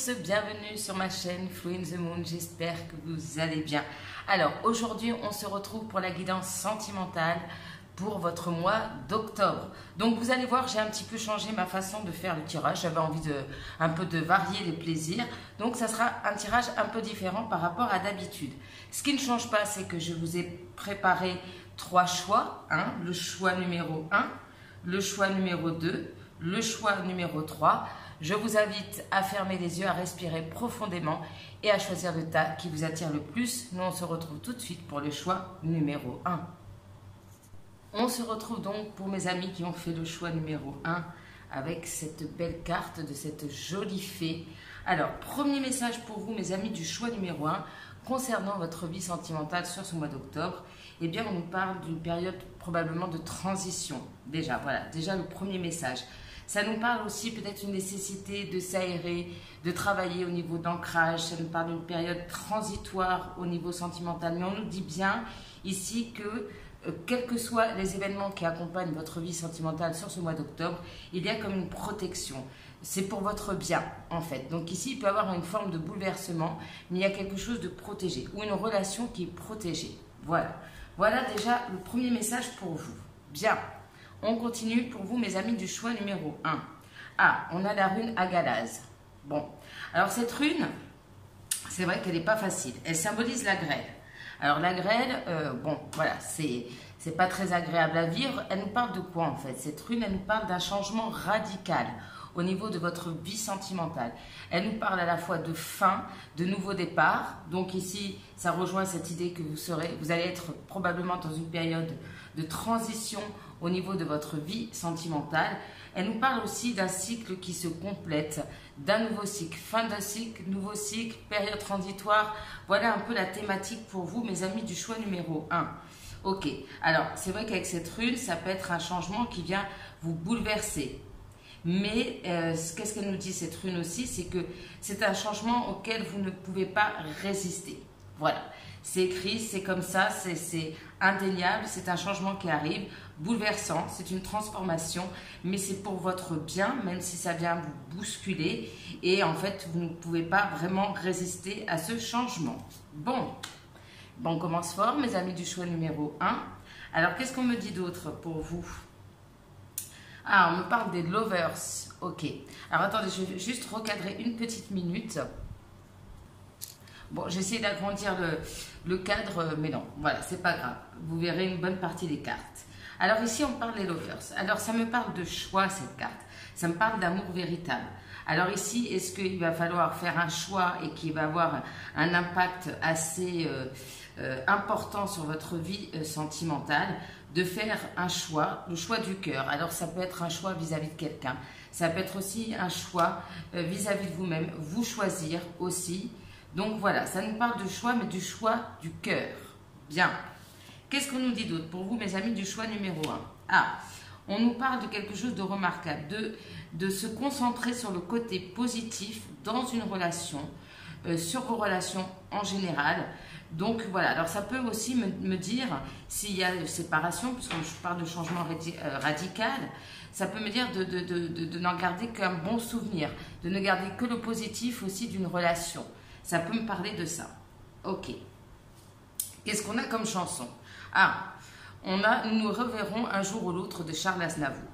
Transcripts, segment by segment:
tous, bienvenue sur ma chaîne Flow in the Moon, j'espère que vous allez bien. Alors aujourd'hui on se retrouve pour la guidance sentimentale pour votre mois d'octobre. Donc vous allez voir, j'ai un petit peu changé ma façon de faire le tirage, j'avais envie un peu de varier les plaisirs. Donc ça sera un tirage un peu différent par rapport à d'habitude. Ce qui ne change pas, c'est que je vous ai préparé 3 choix, le choix numéro 1, le choix numéro 2, le choix numéro 3. Je vous invite à fermer les yeux, à respirer profondément et à choisir le tas qui vous attire le plus. Nous, on se retrouve tout de suite pour le choix numéro 1. On se retrouve donc pour mes amis qui ont fait le choix numéro 1 avec cette belle carte de cette jolie fée. Alors, premier message pour vous, mes amis du choix numéro 1, concernant votre vie sentimentale sur ce mois d'octobre. Eh bien, on nous parle d'une période probablement de transition. Déjà, voilà, déjà le premier message. Ça nous parle aussi peut-être une nécessité de s'aérer, de travailler au niveau d'ancrage. Ça nous parle d'une période transitoire au niveau sentimental. Mais on nous dit bien ici que, quels que soient les événements qui accompagnent votre vie sentimentale sur ce mois d'octobre, il y a comme une protection. C'est pour votre bien, en fait. Donc ici, il peut y avoir une forme de bouleversement, mais il y a quelque chose de protégé, ou une relation qui est protégée. Voilà. Voilà déjà le premier message pour vous. Bien. On continue pour vous, mes amis, du choix numéro 1. Ah, on a la rune Agalaz. Bon, alors cette rune, c'est vrai qu'elle n'est pas facile. Elle symbolise la grêle. Alors la grêle, bon, voilà, c'est pas très agréable à vivre. Elle nous parle de quoi en fait? Cette rune, elle nous parle d'un changement radical au niveau de votre vie sentimentale. Elle nous parle à la fois de fin, de nouveau départ. Donc ici, ça rejoint cette idée que vous allez être probablement dans une période de transition au niveau de votre vie sentimentale. Elle nous parle aussi d'un cycle qui se complète, d'un nouveau cycle, fin d'un cycle, nouveau cycle, période transitoire. Voilà un peu la thématique pour vous, mes amis du choix numéro 1. Ok, alors c'est vrai qu'avec cette rune, ça peut être un changement qui vient vous bouleverser. Mais qu'est-ce qu'elle nous dit cette rune aussi? C'est que c'est un changement auquel vous ne pouvez pas résister. Voilà, c'est écrit, c'est comme ça, c'est indéniable, c'est un changement qui arrive, bouleversant, c'est une transformation, mais c'est pour votre bien, même si ça vient vous bousculer, et en fait, vous ne pouvez pas vraiment résister à ce changement. Bon, on commence fort, mes amis du choix numéro 1. Alors, qu'est-ce qu'on me dit d'autre pour vous? Ah, on me parle des lovers, ok. Alors, attendez, je vais juste recadrer une petite minute. Bon, j'essaie d'agrandir le cadre, mais non, voilà, c'est pas grave. Vous verrez une bonne partie des cartes. Alors ici, on parle des lovers. Alors, ça me parle de choix, cette carte. Ça me parle d'amour véritable. Alors ici, est-ce qu'il va falloir faire un choix et qui va avoir un impact assez important sur votre vie sentimentale, de faire un choix, le choix du cœur. Alors, ça peut être un choix vis-à-vis de quelqu'un. Ça peut être aussi un choix vis-à-vis de vous-même, vous choisir aussi. Donc voilà, ça nous parle de choix, mais du choix du cœur. Bien. Qu'est-ce qu'on nous dit d'autre pour vous, mes amis, du choix numéro 1? Ah, on nous parle de quelque chose de remarquable, de se concentrer sur le côté positif dans une relation, sur vos relations en général. Donc voilà, alors ça peut aussi me dire, s'il y a une séparation, puisque je parle de changement radical, ça peut me dire de n'en garder qu'un bon souvenir, de ne garder que le positif aussi d'une relation. Ça peut me parler de ça. Ok. Qu'est-ce qu'on a comme chanson? Ah, Nous nous reverrons un jour ou l'autre de Charles Aznavour.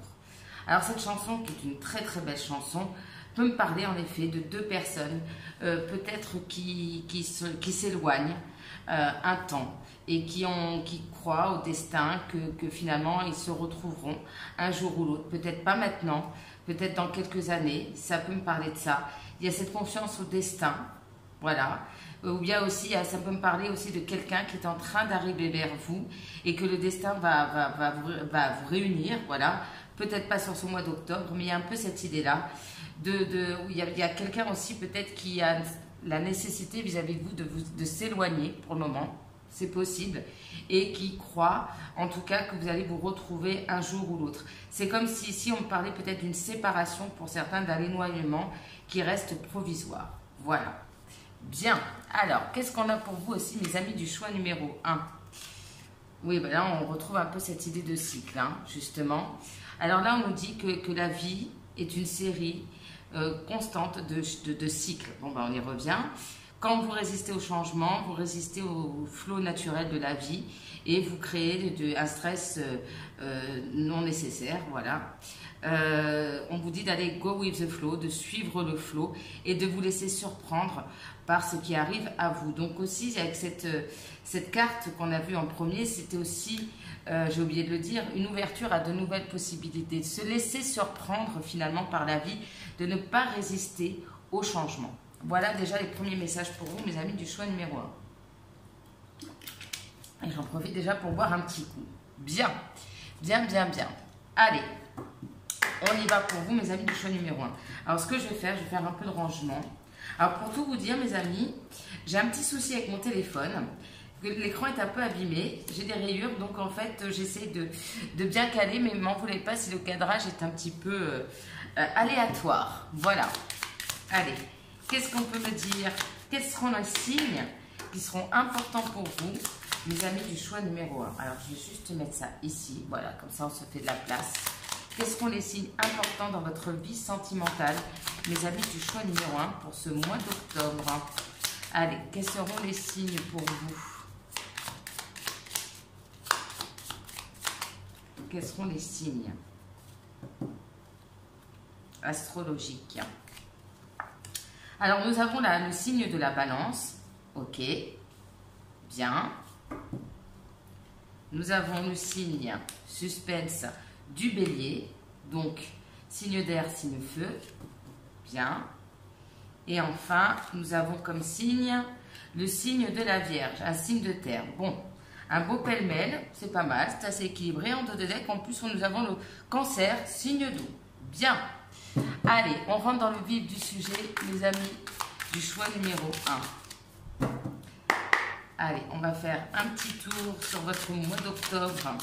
Alors cette chanson, qui est une très très belle chanson, peut me parler en effet de deux personnes, peut-être qui s'éloignent un temps et qui croient au destin que finalement ils se retrouveront un jour ou l'autre. Peut-être pas maintenant, peut-être dans quelques années, ça peut me parler de ça. Il y a cette confiance au destin. Voilà, ou bien aussi, ça peut me parler aussi de quelqu'un qui est en train d'arriver vers vous et que le destin va vous réunir, voilà, peut-être pas sur ce mois d'octobre, mais il y a un peu cette idée-là, où il y a quelqu'un aussi peut-être qui a la nécessité vis-à-vis de vous de s'éloigner pour le moment, c'est possible, et qui croit en tout cas que vous allez vous retrouver un jour ou l'autre. C'est comme si ici on me parlait peut-être d'une séparation pour certains, d'un éloignement qui reste provisoire, voilà. Bien, alors, qu'est-ce qu'on a pour vous aussi, mes amis du choix numéro 1? Oui, là, on retrouve un peu cette idée de cycle, justement. Alors là, on nous dit que la vie est une série constante de cycles. Bon, ben, on y revient. Quand vous résistez au changement, vous résistez au flot naturel de la vie et vous créez un stress non nécessaire, voilà. On vous dit d'aller go with the flow, de suivre le flow et de vous laisser surprendre par ce qui arrive à vous. Donc aussi, avec cette carte qu'on a vue en premier, c'était aussi, j'ai oublié de le dire, une ouverture à de nouvelles possibilités, de se laisser surprendre finalement par la vie, de ne pas résister au changement. Voilà déjà les premiers messages pour vous, mes amis du choix numéro 1. Et j'en profite déjà pour boire un petit coup. Bien, bien, bien, bien. Allez, on y va pour vous, mes amis du choix numéro 1. Alors, ce que je vais faire un peu de rangement. Alors, pour tout vous dire, mes amis, j'ai un petit souci avec mon téléphone. L'écran est un peu abîmé, j'ai des rayures, donc en fait, j'essaie de bien caler, mais ne m'en voulez pas si le cadrage est un petit peu aléatoire. Voilà. Allez. Qu'est-ce qu'on peut me dire? Quels seront les signes qui seront importants pour vous, mes amis du choix numéro 1? Alors, je vais juste mettre ça ici. Voilà, comme ça, on se fait de la place. Quels seront les signes importants dans votre vie sentimentale, mes amis du choix numéro 1 pour ce mois d'octobre? Allez, quels seront les signes pour vous? Quels seront les signes astrologiques? Alors, nous avons là le signe de la balance. Ok. Bien. Nous avons le signe suspense du bélier. Donc, signe d'air, signe feu. Bien. Et enfin, nous avons comme signe le signe de la Vierge, un signe de terre. Bon, un beau pêle-mêle, c'est pas mal, c'est assez équilibré. En dos de deck, en plus, nous avons le cancer, signe d'eau. Bien. Allez, on rentre dans le vif du sujet, mes amis du choix numéro 1. Allez, on va faire un petit tour sur votre mois d'octobre.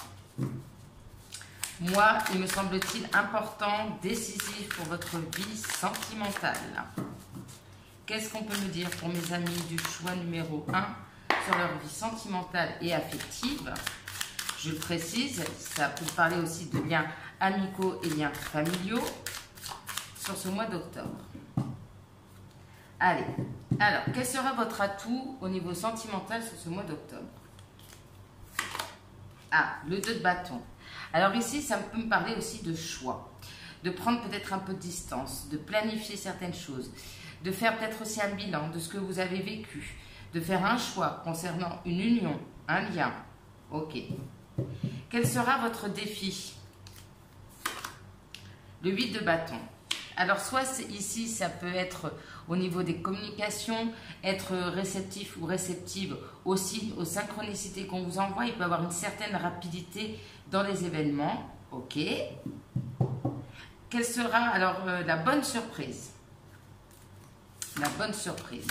Mois, il me semble-t-il, important, décisif pour votre vie sentimentale. Qu'est-ce qu'on peut me dire pour mes amis du choix numéro 1 sur leur vie sentimentale et affective? Je le précise, ça peut parler aussi de liens amicaux et liens familiaux sur ce mois d'octobre. Allez, alors, quel sera votre atout au niveau sentimental sur ce mois d'octobre? Ah, le 2 de bâton. Alors ici, ça peut me parler aussi de choix, de prendre peut-être un peu de distance, de planifier certaines choses, de faire peut-être aussi un bilan de ce que vous avez vécu, de faire un choix concernant une union, un lien. Ok. Quel sera votre défi? Le 8 de bâton. Alors, soit ici, ça peut être au niveau des communications, être réceptif ou réceptive aussi aux synchronicités qu'on vous envoie. Il peut y avoir une certaine rapidité dans les événements. Ok. Quelle sera alors la bonne surprise? La bonne surprise.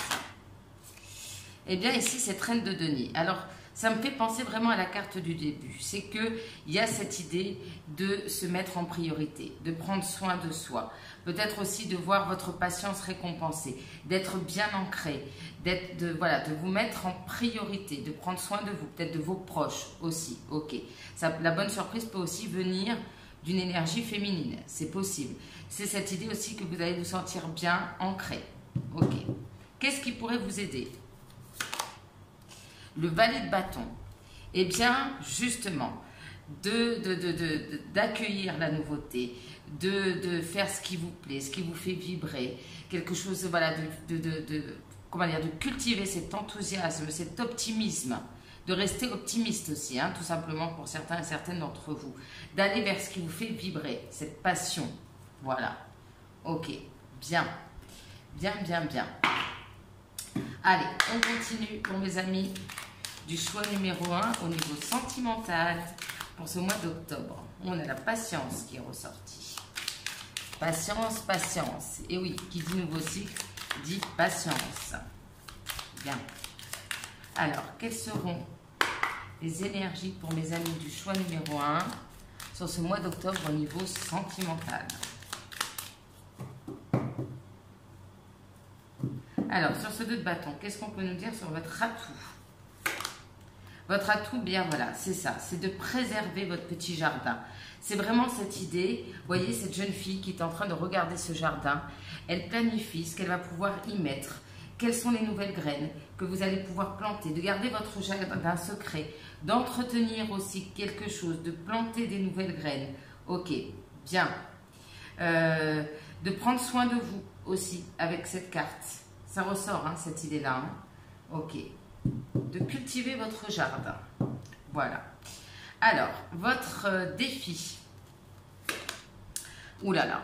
Eh bien, ici, c'est Reine de denier. Alors, ça me fait penser vraiment à la carte du début. C'est qu'il y a cette idée de se mettre en priorité, de prendre soin de soi. Peut-être aussi de voir votre patience récompensée, d'être bien ancré, de vous mettre en priorité, de prendre soin de vous, peut-être de vos proches aussi. Ok. La bonne surprise peut aussi venir d'une énergie féminine. C'est possible. C'est cette idée aussi que vous allez vous sentir bien ancré. Ok. Qu'est-ce qui pourrait vous aider? Le valet de bâton. Eh bien, justement, d'accueillir la nouveauté, de faire ce qui vous plaît, ce qui vous fait vibrer, quelque chose, voilà, comment dire, de cultiver cet enthousiasme, cet optimisme, de rester optimiste aussi, hein, tout simplement pour certains et certaines d'entre vous, d'aller vers ce qui vous fait vibrer, cette passion. Voilà. Ok. Bien. Bien, bien, bien. Allez, on continue pour mes amis du choix numéro 1 au niveau sentimental pour ce mois d'octobre. On a la patience qui est ressortie. Patience, patience. Et oui, qui dit nouveau cycle, dit patience. Bien. Alors, quelles seront les énergies pour mes amis du choix numéro 1 sur ce mois d'octobre au niveau sentimental? Alors, sur ce 2 de bâton, qu'est-ce qu'on peut nous dire sur votre atout? Votre atout, bien voilà, c'est ça, c'est de préserver votre petit jardin. C'est vraiment cette idée, vous voyez cette jeune fille qui est en train de regarder ce jardin, elle planifie ce qu'elle va pouvoir y mettre, quelles sont les nouvelles graines que vous allez pouvoir planter, de garder votre jardin secret, d'entretenir aussi quelque chose, de planter des nouvelles graines. Ok, bien. De prendre soin de vous aussi avec cette carte. Ça ressort, hein, cette idée-là. Hein. Ok. De cultiver votre jardin. Voilà. Alors, votre défi. Ouh là là.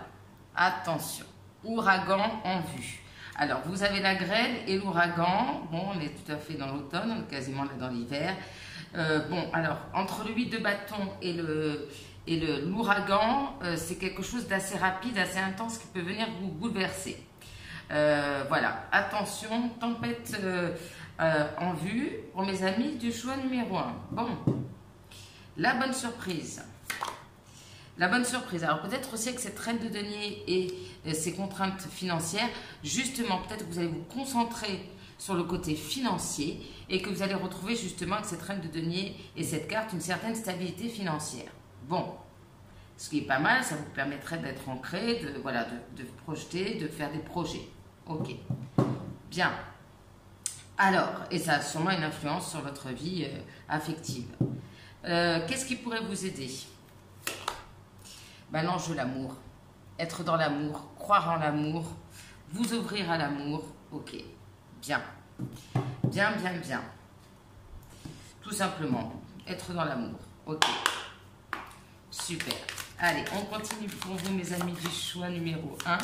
Attention. Ouragan en vue. Alors, vous avez la grêle et l'ouragan. Bon, on est tout à fait dans l'automne, on est quasiment là dans l'hiver. Bon, alors, entre le 8 de bâton et l'ouragan, c'est quelque chose d'assez rapide, assez intense qui peut venir vous bouleverser. Voilà, attention, tempête en vue pour mes amis du choix numéro 1. Bon, la bonne surprise. La bonne surprise. Alors peut-être aussi avec cette reine de denier et ces contraintes financières, justement, peut-être que vous allez vous concentrer sur le côté financier et que vous allez retrouver justement avec cette reine de denier et cette carte une certaine stabilité financière. Bon, ce qui est pas mal, ça vous permettrait d'être ancré, de vous projeter, de faire des projets. Ok, bien. Alors, et ça a sûrement une influence sur votre vie affective. Qu'est-ce qui pourrait vous aider? Ben, l'enjeu, l'amour. Être dans l'amour, croire en l'amour, vous ouvrir à l'amour. Ok, bien. Bien, bien, bien. Tout simplement, être dans l'amour. Ok, super. Allez, on continue pour vous, mes amis du choix numéro 1,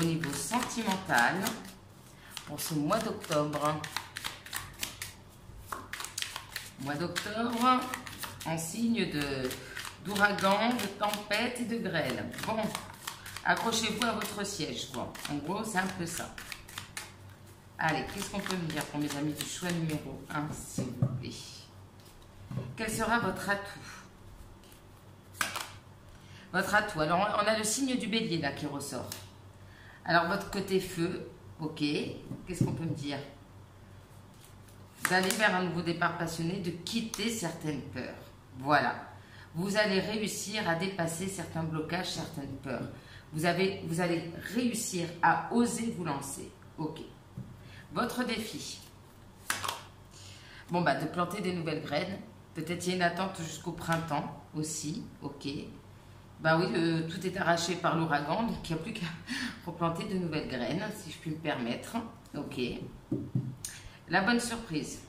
au niveau sentimental, pour ce mois d'octobre. Mois d'octobre, en signe d'ouragan, de tempête et de grêle. Bon, accrochez-vous à votre siège, quoi. En gros, c'est un peu ça. Allez, qu'est-ce qu'on peut me dire pour mes amis du choix numéro 1, s'il vous plaît? Quel sera votre atout? Votre atout. Alors, on a le signe du bélier, là, qui ressort. Alors, votre côté feu, ok. Qu'est-ce qu'on peut me dire? D'aller vers un nouveau départ passionné, de quitter certaines peurs. Voilà. Vous allez réussir à dépasser certains blocages, certaines peurs. Vous allez réussir à oser vous lancer. Ok. Votre défi. Bon, bah, de planter des nouvelles graines. Peut-être il y a une attente jusqu'au printemps aussi. Ok. Bah oui, tout est arraché par l'ouragan, donc il n'y a plus qu'à replanter de nouvelles graines, si je puis me permettre. Ok. La bonne surprise.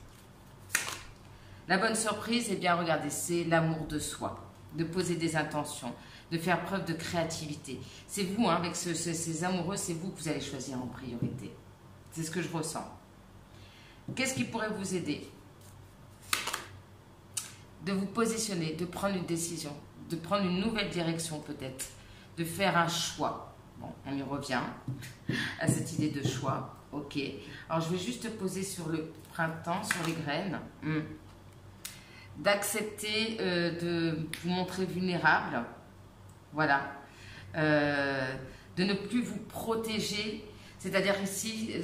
La bonne surprise, eh bien, regardez, c'est l'amour de soi, de poser des intentions, de faire preuve de créativité. C'est vous, hein, avec ces amoureux, c'est vous que vous allez choisir en priorité. C'est ce que je ressens. Qu'est-ce qui pourrait vous aider? De vous positionner, de prendre une décision, de prendre une nouvelle direction peut-être, de faire un choix. Bon, on y revient à cette idée de choix. Ok. Alors, je vais juste poser sur le printemps, sur les graines. D'accepter de vous montrer vulnérable. Voilà. De ne plus vous protéger. C'est-à-dire ici,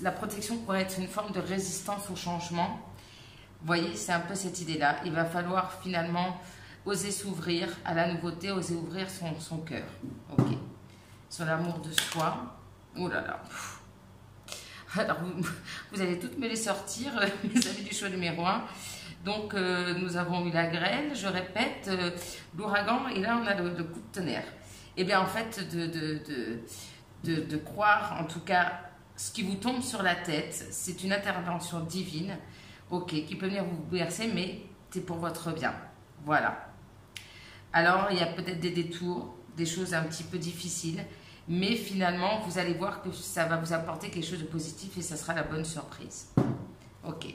la protection pourrait être une forme de résistance au changement. Vous voyez, c'est un peu cette idée-là. Il va falloir finalement oser s'ouvrir à la nouveauté, oser ouvrir son cœur. Ok. Sur l'amour de soi. Oh là là. Alors, vous allez toutes me les sortir, mes amis du choix numéro 1. Donc, nous avons eu la grêle, je répète, l'ouragan, et là, on a le coup de tonnerre. Eh bien, en fait, de croire, en tout cas, ce qui vous tombe sur la tête, c'est une intervention divine, ok, qui peut venir vous bouleverser, mais c'est pour votre bien. Voilà. Alors, il y a peut-être des détours, des choses un petit peu difficiles, mais finalement, vous allez voir que ça va vous apporter quelque chose de positif et ça sera la bonne surprise. Ok.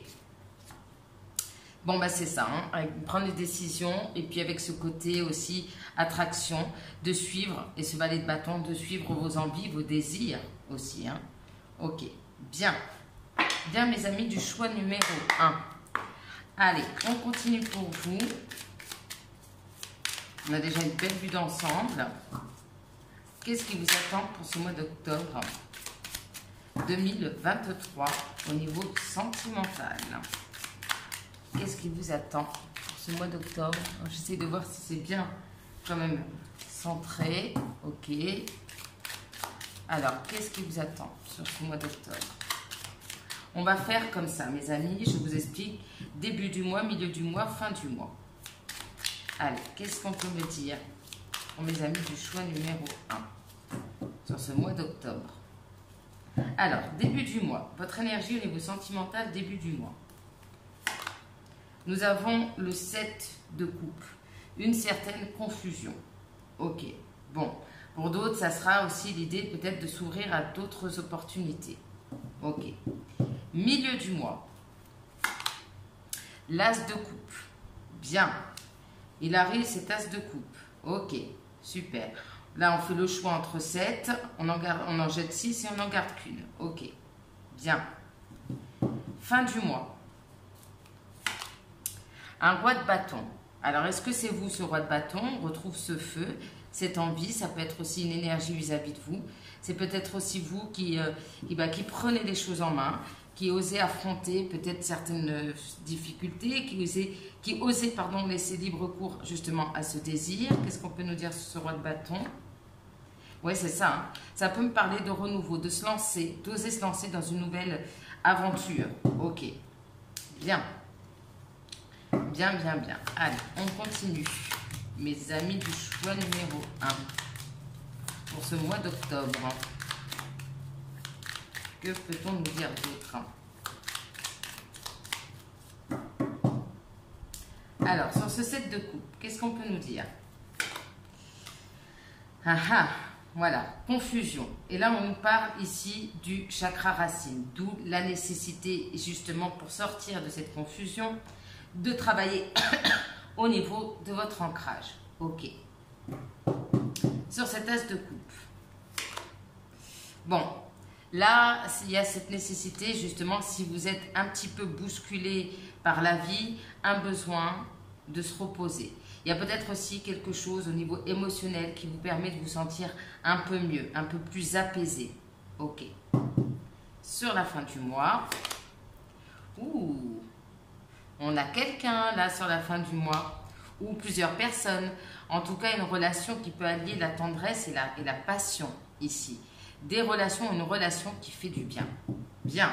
Bon, bah c'est ça, hein, avec prendre des décisions et puis avec ce côté aussi attraction, de suivre, et ce valet de bâton, de suivre vos envies, vos désirs aussi. Hein. Ok, bien. Bien, mes amis du choix numéro 1. Allez, on continue pour vous. On a déjà une belle vue d'ensemble. Qu'est-ce qui vous attend pour ce mois d'octobre 2023 au niveau sentimental? qu'est-ce qui vous attend pour ce mois d'octobre? J'essaie de voir si c'est bien quand même centré. Ok. Alors, qu'est-ce qui vous attend sur ce mois d'octobre? On va faire comme ça, mes amis. Je vous explique. Début du mois, milieu du mois, fin du mois. Allez, qu'est-ce qu'on peut me dire pour mes amis du choix numéro 1 sur ce mois d'octobre? Alors, début du mois. Votre énergie au niveau sentimental, début du mois. Nous avons le 7 de coupe. Une certaine confusion. Ok. Bon. Pour d'autres, ça sera aussi l'idée peut-être de s'ouvrir à d'autres opportunités. Ok. Milieu du mois. L'as de coupe. Bien. Il arrive cet as de coupe. Ok. Super. Là, on fait le choix entre 7. On en jette 6 et on n'en garde qu'une. Ok. Bien. Fin du mois. Un roi de bâton. Alors, est-ce que c'est vous, ce roi de bâton? On retrouve ce feu, cette envie. Ça peut être aussi une énergie vis-à-vis de vous. C'est peut-être aussi vous qui prenez les choses en main, qui osez affronter peut-être certaines difficultés, qui osez laisser libre cours justement à ce désir. Qu'est-ce qu'on peut nous dire sur ce roi de bâton? Oui, c'est ça. Hein. Ça peut me parler de renouveau, de se lancer, d'oser se lancer dans une nouvelle aventure. Ok. Bien. Bien, bien, bien. Allez, on continue. Mes amis du choix numéro 1 pour ce mois d'octobre. Que peut-on nous dire d'autre? Alors, sur ce 7 de coupe, qu'est-ce qu'on peut nous dire? Ah ah, voilà, confusion. Et là, on nous parle ici du chakra racine, d'où la nécessité, justement, pour sortir de cette confusion, de travailler au niveau de votre ancrage. Ok. Sur cet as de coupe. Bon, là, il y a cette nécessité, justement, si vous êtes un petit peu bousculé par la vie, un besoin de se reposer. Il y a peut-être aussi quelque chose au niveau émotionnel qui vous permet de vous sentir un peu mieux, un peu plus apaisé. Ok. Sur la fin du mois. Ouh, on a quelqu'un là sur la fin du mois. Ou plusieurs personnes. En tout cas, une relation qui peut allier la tendresse et la passion ici. Des relations, une relation qui fait du bien. Bien.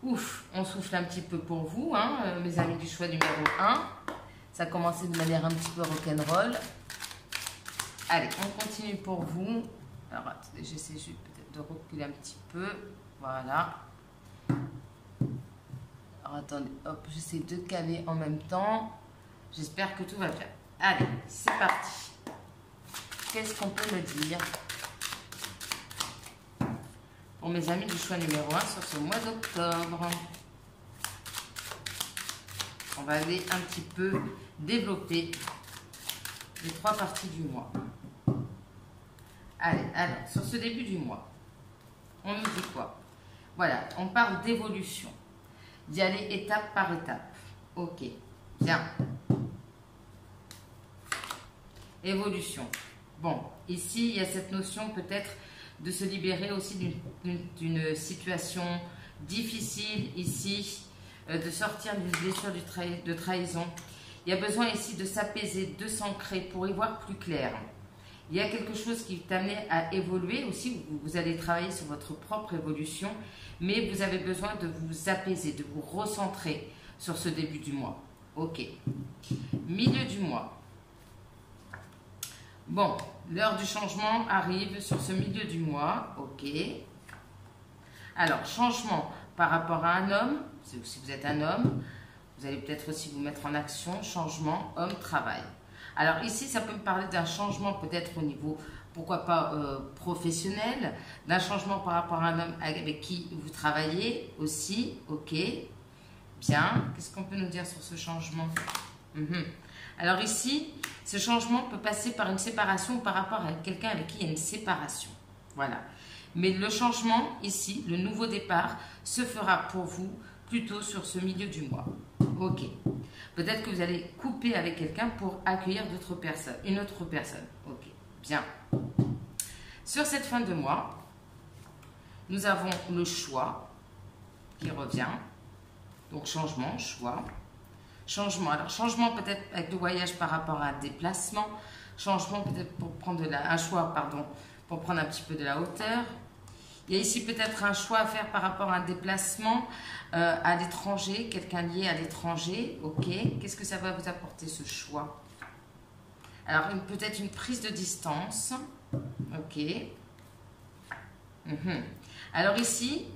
Ouf, on souffle un petit peu pour vous, hein, mes amis du choix numéro 1. Ça a commencé de manière un petit peu rock'n'roll. Allez, on continue pour vous. Alors, attendez, j'essaie juste peut-être de reculer un petit peu. Voilà. Alors, attendez, hop, j'essaie de caler en même temps. J'espère que tout va bien. Allez, c'est parti. Qu'est-ce qu'on peut me dire pour mes amis du choix numéro 1 sur ce mois d'octobre? On va aller un petit peu développer les 3 parties du mois. Allez, alors, sur ce début du mois, on nous dit quoi? Voilà, on parle d'évolution, d'y aller étape par étape. Ok, bien. Évolution. Bon, ici, il y a cette notion peut-être de se libérer aussi d'une situation difficile ici, de sortir d'une blessure de trahison. Il y a besoin ici de s'apaiser, de s'ancrer pour y voir plus clair. Il y a quelque chose qui est amené à évoluer aussi. Vous allez travailler sur votre propre évolution, mais vous avez besoin de vous apaiser, de vous recentrer sur ce début du mois. Ok. Milieu du mois. Bon, l'heure du changement arrive sur ce milieu du mois. Ok. Alors, changement par rapport à un homme. Si vous êtes un homme, vous allez peut-être aussi vous mettre en action. Changement, homme-travail. Alors ici, ça peut me parler d'un changement peut-être au niveau, pourquoi pas professionnel, d'un changement par rapport à un homme avec qui vous travaillez aussi. Ok. Bien. Qu'est-ce qu'on peut nous dire sur ce changement? Alors ici, ce changement peut passer par une séparation ou par rapport à quelqu'un avec qui il y a une séparation. Voilà. Mais le changement ici, le nouveau départ, se fera pour vous plutôt sur ce milieu du mois. Ok. Peut-être que vous allez couper avec quelqu'un pour accueillir une autre personne. Ok. Bien. Sur cette fin de mois, nous avons le choix qui revient. Donc changement, choix. Changement. Alors, changement peut-être avec le voyage par rapport à un déplacement. Changement peut-être pour prendre un choix, pardon, pour prendre un petit peu de la hauteur. Il y a ici peut-être un choix à faire par rapport à un déplacement à l'étranger, quelqu'un lié à l'étranger. Ok, qu'est-ce que ça va vous apporter ce choix? Alors, peut-être une prise de distance. Ok. Alors ici,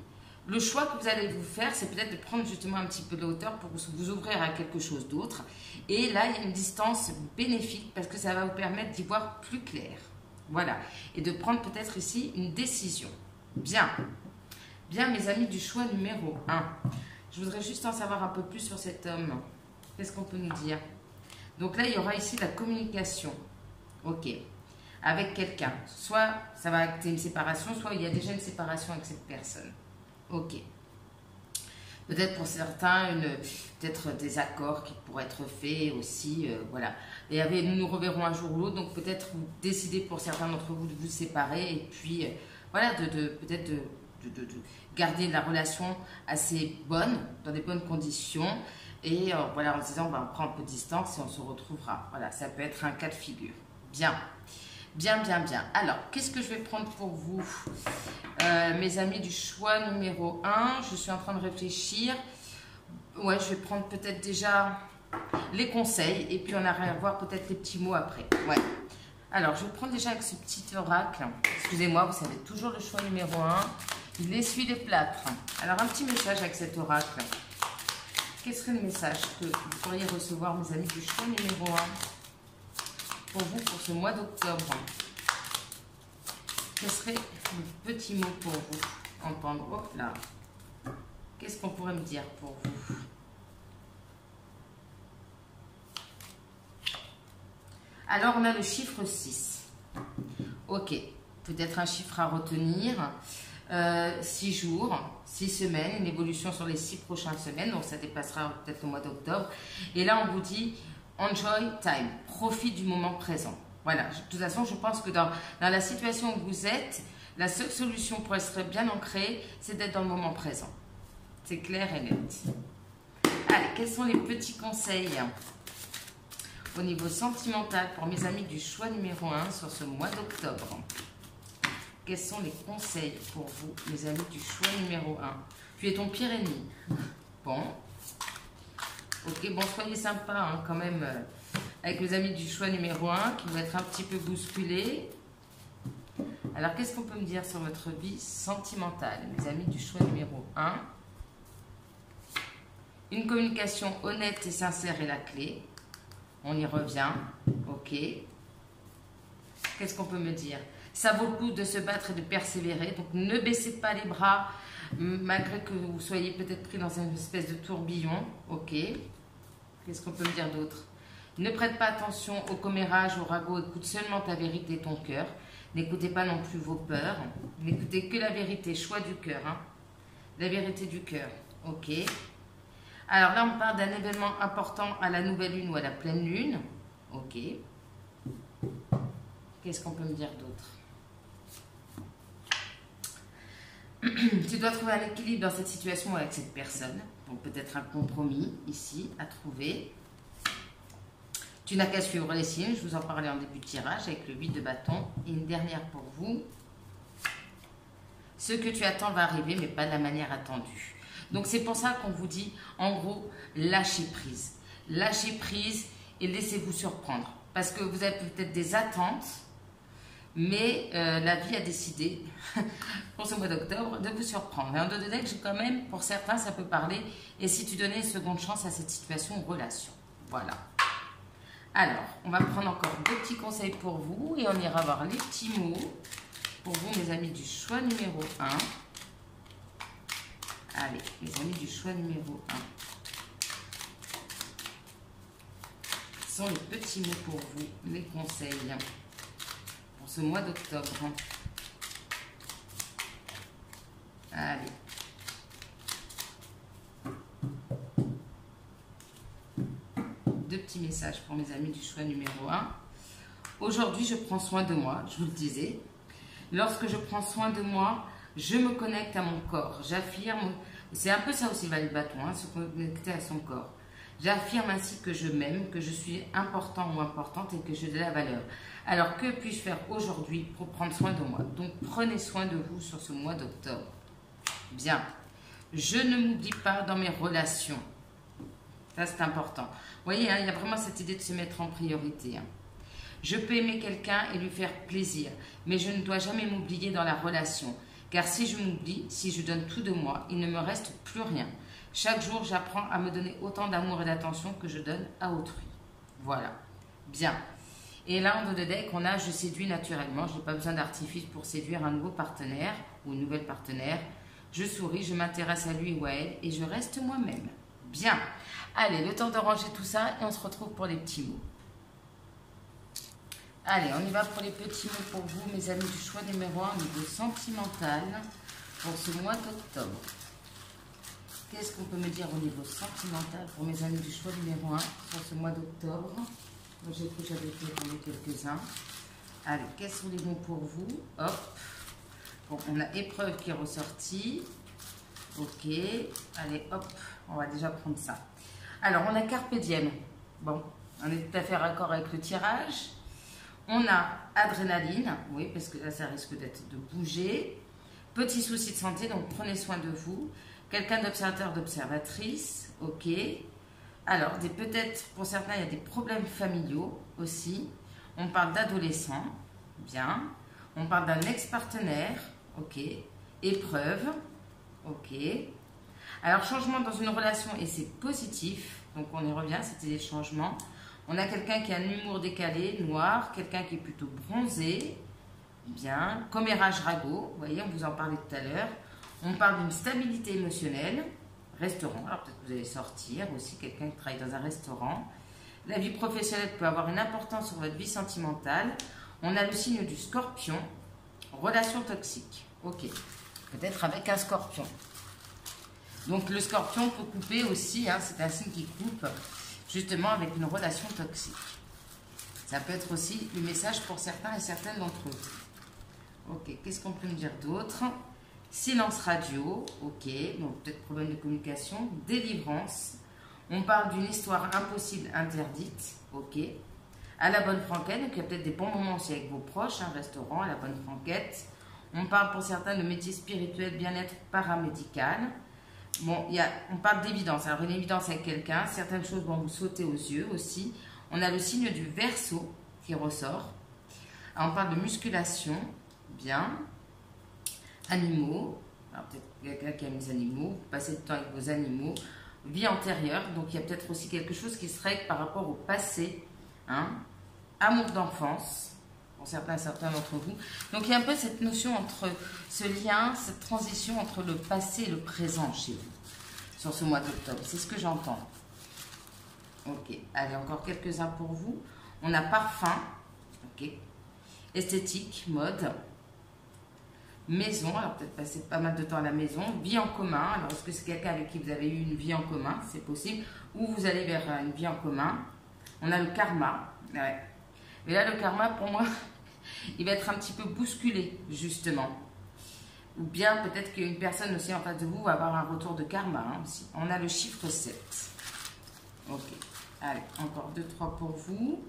le choix que vous allez vous faire, c'est peut-être de prendre justement un petit peu de hauteur pour vous ouvrir à quelque chose d'autre. Et là, il y a une distance bénéfique parce que ça va vous permettre d'y voir plus clair. Voilà. Et de prendre peut-être ici une décision. Bien. Bien, mes amis du choix numéro 1. Je voudrais juste en savoir un peu plus sur cet homme. Qu'est-ce qu'on peut nous dire? Donc là, il y aura ici la communication. Ok. Avec quelqu'un. Soit ça va acter une séparation, soit il y a déjà une séparation avec cette personne. Ok. Peut-être pour certains, peut-être des accords qui pourraient être faits aussi. Voilà. Et nous nous reverrons un jour ou l'autre. Donc peut-être vous décidez pour certains d'entre vous de vous séparer. Et puis voilà, peut-être de garder la relation assez bonne, dans des bonnes conditions. Et voilà, en se disant, on prend un peu de distance et on se retrouvera. Voilà, ça peut être un cas de figure. Bien. Bien, bien, bien. Alors, qu'est-ce que je vais prendre pour vous, mes amis du choix numéro 1? Je suis en train de réfléchir. Ouais, je vais prendre peut-être déjà les conseils et puis on arrive à voir peut-être les petits mots après. Ouais. Alors, je vais prendre déjà avec ce petit oracle. Excusez-moi, vous savez, toujours le choix numéro 1. Il essuie les plâtres. Alors, un petit message avec cet oracle. Quel serait le message que vous pourriez recevoir, mes amis du choix numéro 1, pour vous, pour ce mois d'octobre? Quel serait le petit mot pour vous entendre? Oh là. Qu'est-ce qu'on pourrait me dire pour vous? Alors, on a le chiffre 6. Ok. Peut-être un chiffre à retenir. 6 jours, 6 semaines, une évolution sur les 6 prochaines semaines. Donc, ça dépassera peut-être le mois d'octobre. Et là, on vous dit... Enjoy time, profite du moment présent. Voilà, de toute façon, je pense que dans la situation où vous êtes, la seule solution pour être bien ancrée, c'est d'être dans le moment présent. C'est clair et net. Allez, quels sont les petits conseils au niveau sentimental pour mes amis du choix numéro 1 sur ce mois d'octobre? Quels sont les conseils pour vous, mes amis du choix numéro 1? Tu es ton pire ennemi. Bon. Ok, bon, soyez sympa hein, quand même avec mes amis du choix numéro 1 qui vont être un petit peu bousculés. Alors, qu'est-ce qu'on peut me dire sur votre vie sentimentale, mes amis du choix numéro 1? Une communication honnête et sincère est la clé. On y revient. Ok. Qu'est-ce qu'on peut me dire? Ça vaut le coup de se battre et de persévérer. Donc, ne baissez pas les bras, malgré que vous soyez peut-être pris dans une espèce de tourbillon. Ok. Qu'est-ce qu'on peut me dire d'autre? Ne prête pas attention au commérage, au ragot. Écoute seulement ta vérité et ton cœur. N'écoutez pas non plus vos peurs. N'écoutez que la vérité. Choix du cœur. Hein. La vérité du cœur. Ok. Alors là, on parle d'un événement important à la nouvelle lune ou à la pleine lune. Ok. Qu'est-ce qu'on peut me dire d'autre? Tu dois trouver un équilibre dans cette situation avec cette personne. Donc peut-être un compromis ici à trouver. Tu n'as qu'à suivre les signes. Je vous en parlais en début de tirage avec le 8 de bâton. Et une dernière pour vous. Ce que tu attends va arriver, mais pas de la manière attendue. Donc c'est pour ça qu'on vous dit, en gros, lâchez prise. Lâchez prise et laissez-vous surprendre. Parce que vous avez peut-être des attentes. Mais la vie a décidé, pour ce mois d'octobre, de vous surprendre. Et en deux de deck, quand même, pour certains, ça peut parler. Et si tu donnais une seconde chance à cette situation ou relation. Voilà. Alors, on va prendre encore 2 petits conseils pour vous. Et on ira voir les petits mots pour vous, mes amis du choix numéro 1. Allez, mes amis du choix numéro 1. Ce sont les petits mots pour vous, les conseils. Pour ce mois d'octobre. Allez. Deux petits messages pour mes amis du choix numéro 1. Aujourd'hui, je prends soin de moi, je vous le disais. Lorsque je prends soin de moi, je me connecte à mon corps. J'affirme, c'est un peu ça aussi, le bâton, hein, se connecter à son corps. J'affirme ainsi que je m'aime, que je suis important ou importante et que j'ai de la valeur. Alors, que puis-je faire aujourd'hui pour prendre soin de moi? Donc, prenez soin de vous sur ce mois d'octobre. Bien. Je ne m'oublie pas dans mes relations. Ça, c'est important. Vous voyez, hein, il y a vraiment cette idée de se mettre en priorité. Hein. Je peux aimer quelqu'un et lui faire plaisir, mais je ne dois jamais m'oublier dans la relation. Car si je m'oublie, si je donne tout de moi, il ne me reste plus rien. Chaque jour, j'apprends à me donner autant d'amour et d'attention que je donne à autrui. Voilà. Bien. Et là, en dos de deck, on a « Je séduis naturellement ». Je n'ai pas besoin d'artifice pour séduire un nouveau partenaire ou une nouvelle partenaire. Je souris, je m'intéresse à lui ou à elle et je reste moi-même. Bien. Allez, le temps de ranger tout ça et on se retrouve pour les petits mots. Allez, on y va pour les petits mots pour vous, mes amis du choix numéro 1 au niveau sentimental pour ce mois d'octobre. Qu'est-ce qu'on peut me dire au niveau sentimental pour mes amis du choix numéro 1 pour ce mois d'octobre? J'ai cru que j'avais fait quelques-uns. Allez, quels sont les mots pour vous? Hop. Bon, on a épreuve qui est ressortie. Ok. Allez, hop. On va déjà prendre ça. Alors, on a carpe diem. Bon, on est tout à fait raccord avec le tirage. On a adrénaline. Oui, parce que là, ça risque d'être de bouger. Petit souci de santé, donc prenez soin de vous. Quelqu'un d'observateur, d'observatrice. Ok. Alors, peut-être, pour certains, il y a des problèmes familiaux aussi. On parle d'adolescents. Bien. On parle d'un ex-partenaire. Ok. Épreuve. Ok. Alors, changement dans une relation et c'est positif. Donc, on y revient, c'était des changements. On a quelqu'un qui a un humour décalé, noir. Quelqu'un qui est plutôt bronzé. Bien. Commérage ragot. Vous voyez, on vous en parlait tout à l'heure. On parle d'une stabilité émotionnelle. Restaurant. Alors, peut-être que vous allez sortir aussi. Quelqu'un qui travaille dans un restaurant. La vie professionnelle peut avoir une importance sur votre vie sentimentale. On a le signe du scorpion. Relation toxique. Ok. Peut-être avec un scorpion. Donc le scorpion peut couper aussi, hein, c'est un signe qui coupe justement avec une relation toxique. Ça peut être aussi le message pour certains et certaines d'entre vous. Ok, qu'est-ce qu'on peut me dire d'autre? Silence radio, ok, donc peut-être problème de communication. Délivrance, on parle d'une histoire impossible interdite, ok. À la bonne franquette, donc il y a peut-être des bons moments aussi avec vos proches, un restaurant, à la bonne franquette. On parle pour certains de métier spirituel, bien-être paramédical. Bon, on parle d'évidence. Alors, une évidence avec quelqu'un, certaines choses vont vous sauter aux yeux aussi. On a le signe du Verseau qui ressort. Alors, on parle de musculation, bien. Animaux, alors peut-être quelqu'un qui aime les animaux, vous passez du temps avec vos animaux. Vie antérieure, donc il y a peut-être aussi quelque chose qui se règle par rapport au passé. Hein. Amour d'enfance. Pour certains d'entre vous. Donc, il y a un peu cette notion entre ce lien, cette transition entre le passé et le présent chez vous, sur ce mois d'octobre. C'est ce que j'entends. Ok. Allez, encore quelques-uns pour vous. On a parfum. Ok. Esthétique, mode. Maison. Alors, peut-être passer pas mal de temps à la maison. Vie en commun. Alors, est-ce que c'est quelqu'un avec qui vous avez eu une vie en commun? C'est possible. Ou vous allez vers une vie en commun. On a le karma. Ouais. Mais là, le karma, pour moi, il va être un petit peu bousculé, justement. Ou bien, peut-être qu'une personne aussi en face de vous va avoir un retour de karma, hein, aussi. On a le chiffre 7. Ok. Allez, encore 2-3 pour vous.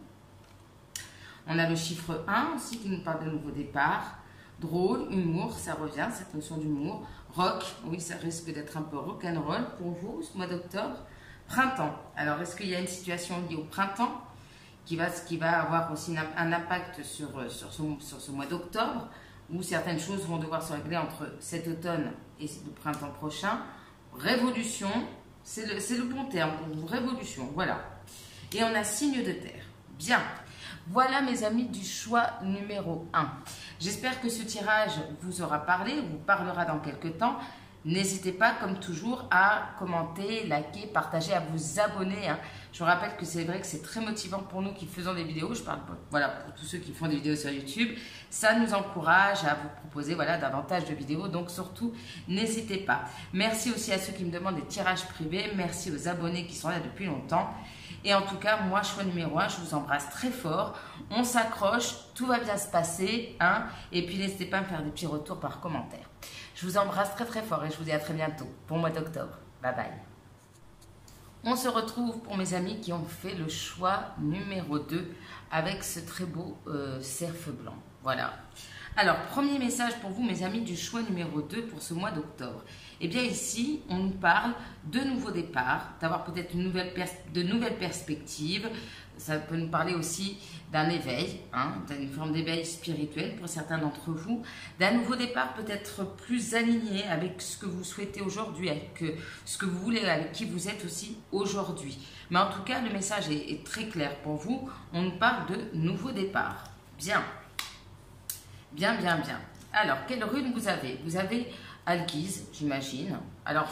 On a le chiffre 1 aussi, qui nous parle de nouveau départ. Drôle, humour, ça revient, cette notion d'humour. Rock, oui, ça risque d'être un peu rock'n'roll pour vous, ce mois d'octobre. Printemps. Alors, est-ce qu'il y a une situation liée au printemps qui va avoir aussi un impact sur ce mois d'octobre, où certaines choses vont devoir se régler entre cet automne et le printemps prochain. Révolution, c'est le bon terme pour vous, révolution, voilà. Et on a signe de terre. Bien, voilà mes amis du choix numéro 1. J'espère que ce tirage vous aura parlé, vous parlera dans quelques temps. N'hésitez pas, comme toujours, à commenter, liker, partager, à vous abonner. Hein. Je vous rappelle que c'est vrai que c'est très motivant pour nous qui faisons des vidéos. Je parle voilà, pour tous ceux qui font des vidéos sur YouTube. Ça nous encourage à vous proposer voilà, davantage de vidéos. Donc surtout, n'hésitez pas. Merci aussi à ceux qui me demandent des tirages privés. Merci aux abonnés qui sont là depuis longtemps. Et en tout cas, moi, choix numéro 1, je vous embrasse très fort. On s'accroche, tout va bien se passer. Hein. Et puis, n'hésitez pas à me faire des petits retours par commentaire. Je vous embrasse très très fort et je vous dis à très bientôt pour le mois d'octobre. Bye bye. On se retrouve pour mes amis qui ont fait le choix numéro 2 avec ce très beau cerf blanc. Voilà. Alors, premier message pour vous, mes amis, du choix numéro 2 pour ce mois d'octobre. Eh bien, ici, on nous parle de nouveaux départs, d'avoir peut-être de nouvelles perspectives. Ça peut nous parler aussi d'un éveil, d'une forme d'éveil spirituel pour certains d'entre vous, d'un nouveau départ peut-être plus aligné avec ce que vous souhaitez aujourd'hui, avec ce que vous voulez, avec qui vous êtes aussi aujourd'hui. Mais en tout cas, le message est très clair pour vous. On nous parle de nouveau départ. Bien. Bien, bien, bien. Alors, quelle rune vous avez? Vous avez Alguise, j'imagine. Alors,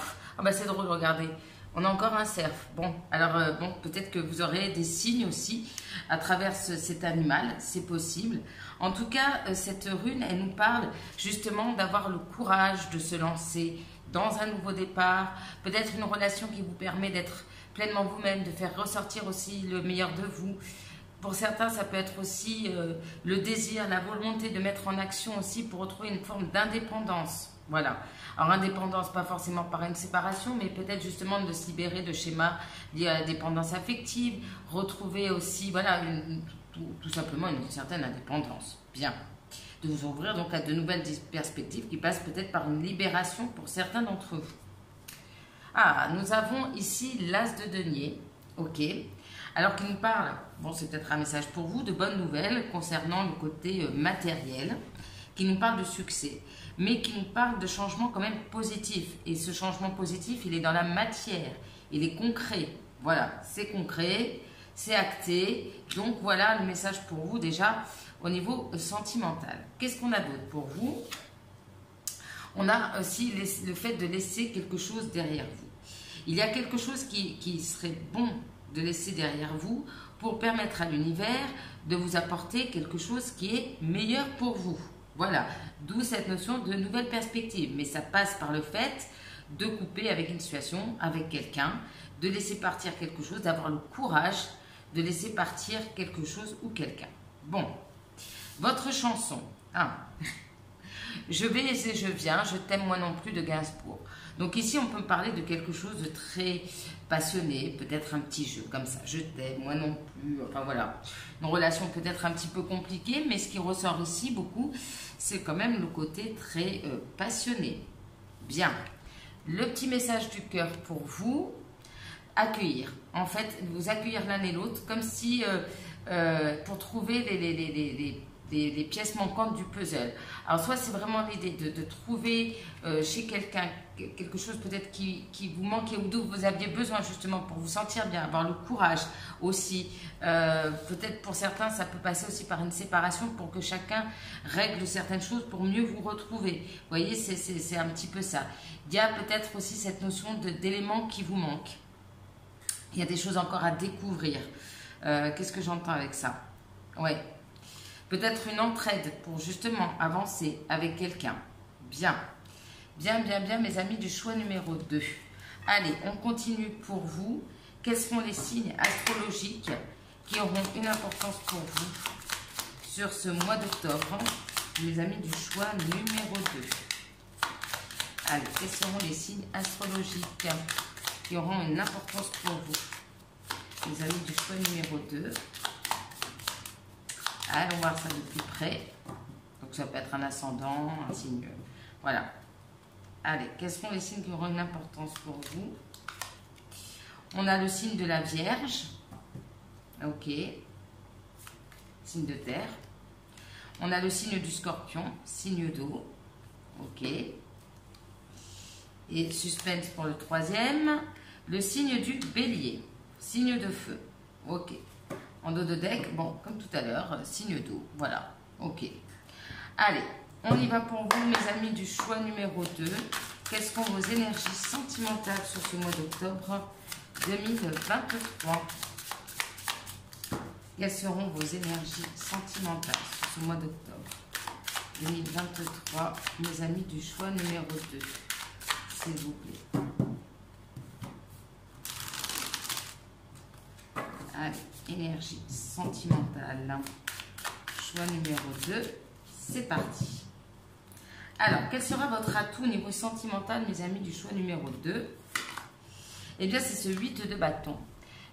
c'est drôle, regardez. On a encore un cerf. Bon, alors, peut-être que vous aurez des signes aussi à travers cet animal, c'est possible. En tout cas, cette rune, elle nous parle justement d'avoir le courage de se lancer dans un nouveau départ. Peut-être une relation qui vous permet d'être pleinement vous-même, de faire ressortir aussi le meilleur de vous. Pour certains, ça peut être aussi le désir, la volonté de mettre en action aussi pour retrouver une forme d'indépendance. Voilà. Alors, indépendance, pas forcément par une séparation, mais peut-être justement de se libérer de schémas liés à la dépendance affective, retrouver aussi, voilà, tout simplement une certaine indépendance. Bien. De vous ouvrir donc à de nouvelles perspectives qui passent peut-être par une libération pour certains d'entre vous. Ah, nous avons ici l'As de denier. Ok. Alors qu'il nous parle, bon c'est peut-être un message pour vous, de bonnes nouvelles concernant le côté matériel, qui nous parle de succès, mais qui nous parle de changement quand même positif. Et ce changement positif, il est dans la matière, il est concret. Voilà, c'est concret, c'est acté. Donc voilà le message pour vous déjà au niveau sentimental. Qu'est-ce qu'on a d'autre pour vous? On a aussi le fait de laisser quelque chose derrière vous. Il y a quelque chose qui serait bon de laisser derrière vous pour permettre à l'univers de vous apporter quelque chose qui est meilleur pour vous. Voilà, d'où cette notion de nouvelle perspective. Mais ça passe par le fait de couper avec une situation, avec quelqu'un, de laisser partir quelque chose, d'avoir le courage de laisser partir quelque chose ou quelqu'un. Bon, votre chanson. Je vais et je viens, je t'aime moi non plus de Gainsbourg. Donc ici, on peut parler de quelque chose de très passionné, peut-être un petit jeu comme ça. Je t'aime, moi non plus, enfin voilà. Une relation peut-être un petit peu compliquée, mais ce qui ressort ici beaucoup, c'est quand même le côté très passionné. Bien. Le petit message du cœur pour vous, accueillir. En fait, vous accueillir l'un et l'autre, comme si, pour trouver les pièces manquantes du puzzle. Alors soit c'est vraiment l'idée de trouver chez quelqu'un quelque chose peut-être qui vous manquait ou d'où vous aviez besoin justement pour vous sentir bien, avoir le courage aussi. Peut-être pour certains ça peut passer aussi par une séparation pour que chacun règle certaines choses pour mieux vous retrouver. Vous voyez, c'est un petit peu ça. Il y a peut-être aussi cette notion d'éléments qui vous manquent. Il y a des choses encore à découvrir. Qu'est-ce que j'entends avec ça? Ouais. Peut-être une entraide pour justement avancer avec quelqu'un. Bien. Bien, bien, bien, mes amis du choix numéro 2. Allez, on continue pour vous. Quels seront les signes astrologiques qui auront une importance pour vous sur ce mois d'octobre, mes amis du choix numéro 2? Allez, quels seront les signes astrologiques qui auront une importance pour vous, mes amis du choix numéro 2? Allons voir ça de plus près. Donc ça peut être un ascendant, un signe. Voilà. Allez, quels sont les signes qui auront une importance pour vous? On a le signe de la Vierge. Ok. Signe de terre. On a le signe du Scorpion, signe d'eau. Ok. Et suspense pour le troisième. Le signe du Bélier, signe de feu. Ok. En dos de deck, bon, comme tout à l'heure, signe d'eau. Voilà, ok. Allez, on y va pour vous, mes amis du choix numéro 2. Quelles seront vos énergies sentimentales sur ce mois d'octobre 2023? Quelles seront vos énergies sentimentales sur ce mois d'octobre 2023, mes amis du choix numéro 2? S'il vous plaît. Allez, énergie sentimentale. Choix numéro 2, c'est parti. Alors, quel sera votre atout au niveau sentimental, mes amis du choix numéro 2? Eh bien, c'est ce 8 de bâton.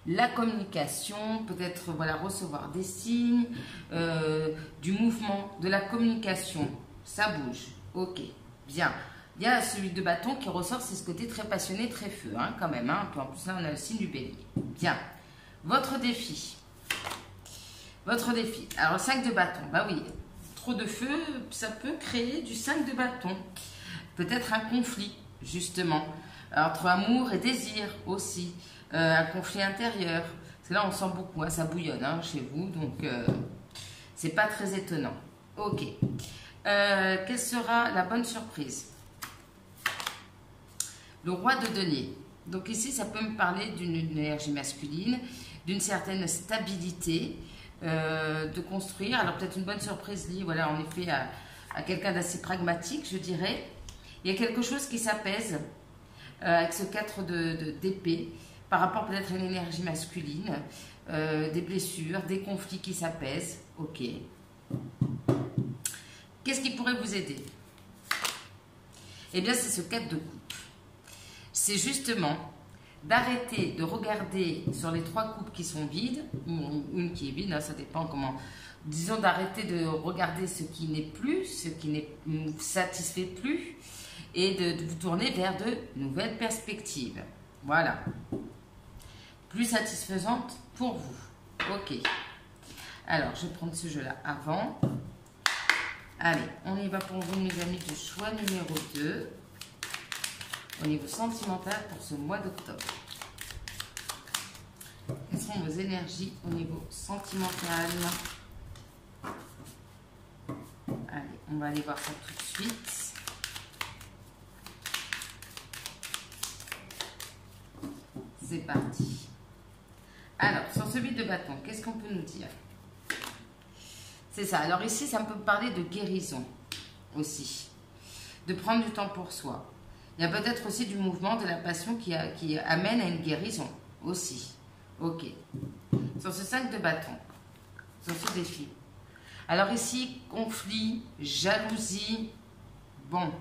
La communication, peut-être voilà, recevoir des signes, du mouvement, de la communication. Ça bouge. Ok, bien. Il y a celui de bâton qui ressort, c'est ce côté très passionné, très feu, hein, quand même. Hein. En plus, là, on a le signe du bélier. Bien. Votre défi. Votre défi. Alors, 5 de bâton. Bah oui, trop de feu, ça peut créer du 5 de bâton. Peut-être un conflit, justement. Entre amour et désir aussi. Un conflit intérieur. Parce que là, on sent beaucoup, hein, ça bouillonne hein, chez vous. Donc, c'est pas très étonnant. Ok. Quelle sera la bonne surprise? Le roi de denier. Donc ici, ça peut me parler d'une énergie masculine, d'une certaine stabilité, de construire. Alors peut-être une bonne surprise liée, voilà, en effet, à quelqu'un d'assez pragmatique, je dirais. Il y a quelque chose qui s'apaise avec ce 4 d'épée par rapport peut-être à une énergie masculine, des blessures, des conflits qui s'apaisent. Ok. Qu'est-ce qui pourrait vous aider? Eh bien, c'est ce 4 de coupe. C'est justement d'arrêter de regarder sur les 3 coupes qui sont vides, ou une qui est vide, hein, ça dépend comment. Disons d'arrêter de regarder ce qui n'est plus, ce qui ne vous satisfait plus, et de vous tourner vers de nouvelles perspectives. Voilà. Plus satisfaisantes pour vous. Ok. Alors, je vais prendre ce jeu-là avant. Allez, on y va pour vous, mes amis, du choix numéro 2. Au niveau sentimental pour ce mois d'octobre. Quelles sont vos énergies au niveau sentimental? Allez, on va aller voir ça tout de suite. C'est parti. Alors, sur ce 8 de bâton, qu'est-ce qu'on peut nous dire? C'est ça. Alors ici, ça peut parler de guérison aussi. De prendre du temps pour soi. Il y a peut-être aussi du mouvement, de la passion qui amène à une guérison aussi. Ok. Sur ce 5 de bâton, sur ce défi. Alors ici, conflit, jalousie, bon,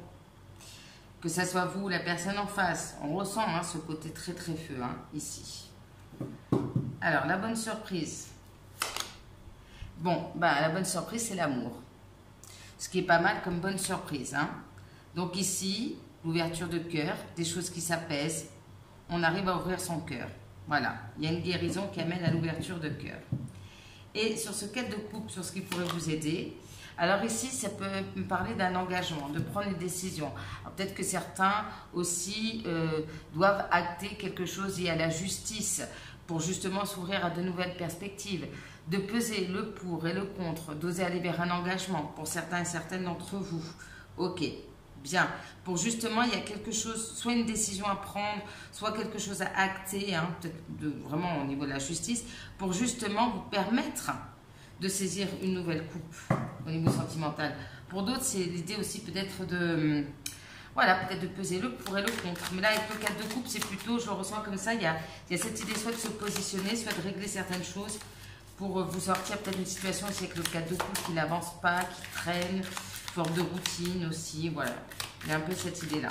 que ça soit vous ou la personne en face, on ressent hein, ce côté très très feu hein, ici. Alors, la bonne surprise. Bon, bah, la bonne surprise, c'est l'amour. Ce qui est pas mal comme bonne surprise. Hein. Donc ici, l'ouverture de cœur, des choses qui s'apaisent, on arrive à ouvrir son cœur. Voilà, il y a une guérison qui amène à l'ouverture de cœur. Et sur ce 4 de coupe, sur ce qui pourrait vous aider, alors ici, ça peut me parler d'un engagement, de prendre une décision. Peut-être que certains aussi doivent acter quelque chose lié à la justice pour justement s'ouvrir à de nouvelles perspectives, de peser le pour et le contre, d'oser aller vers un engagement pour certains et certaines d'entre vous. Ok. Bien, pour justement, il y a quelque chose, soit une décision à prendre, soit quelque chose à acter, hein, peut-être vraiment au niveau de la justice, pour justement vous permettre de saisir une nouvelle coupe au niveau sentimental. Pour d'autres, c'est l'idée aussi peut-être de, voilà, peut-être de peser le pour et le contre. Mais là, avec le 4 de coupe, c'est plutôt, je le ressens comme ça, il y a cette idée soit de se positionner, soit de régler certaines choses pour vous sortir peut-être d'une situation aussi avec le 4 de coupe qui n'avance pas, qui traîne, forme de routine aussi, voilà. Il y a un peu cette idée-là.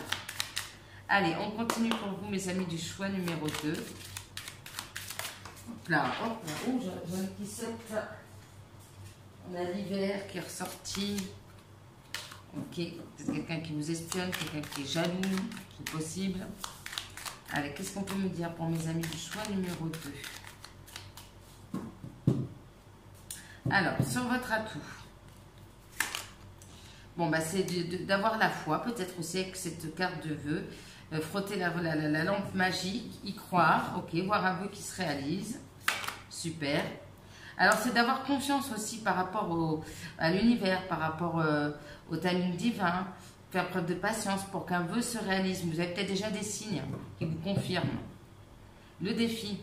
Allez, on continue pour vous, mes amis, du choix numéro 2. Hop là, hop là. Oh, j'ai un petit saute. On a l'hiver qui est ressorti. Ok, c'est quelqu'un qui vous espionne, quelqu'un qui est jaloux, c'est possible. Allez, qu'est-ce qu'on peut me dire pour mes amis du choix numéro 2? Alors, sur votre atout. Bon, bah, c'est d'avoir la foi, peut-être aussi avec cette carte de vœux. Frotter la lampe magique, y croire, ok, voir un vœu qui se réalise. Super. Alors, c'est d'avoir confiance aussi par rapport à l'univers, par rapport au timing divin, faire preuve de patience pour qu'un vœu se réalise. Vous avez peut-être déjà des signes qui vous confirment. Le défi,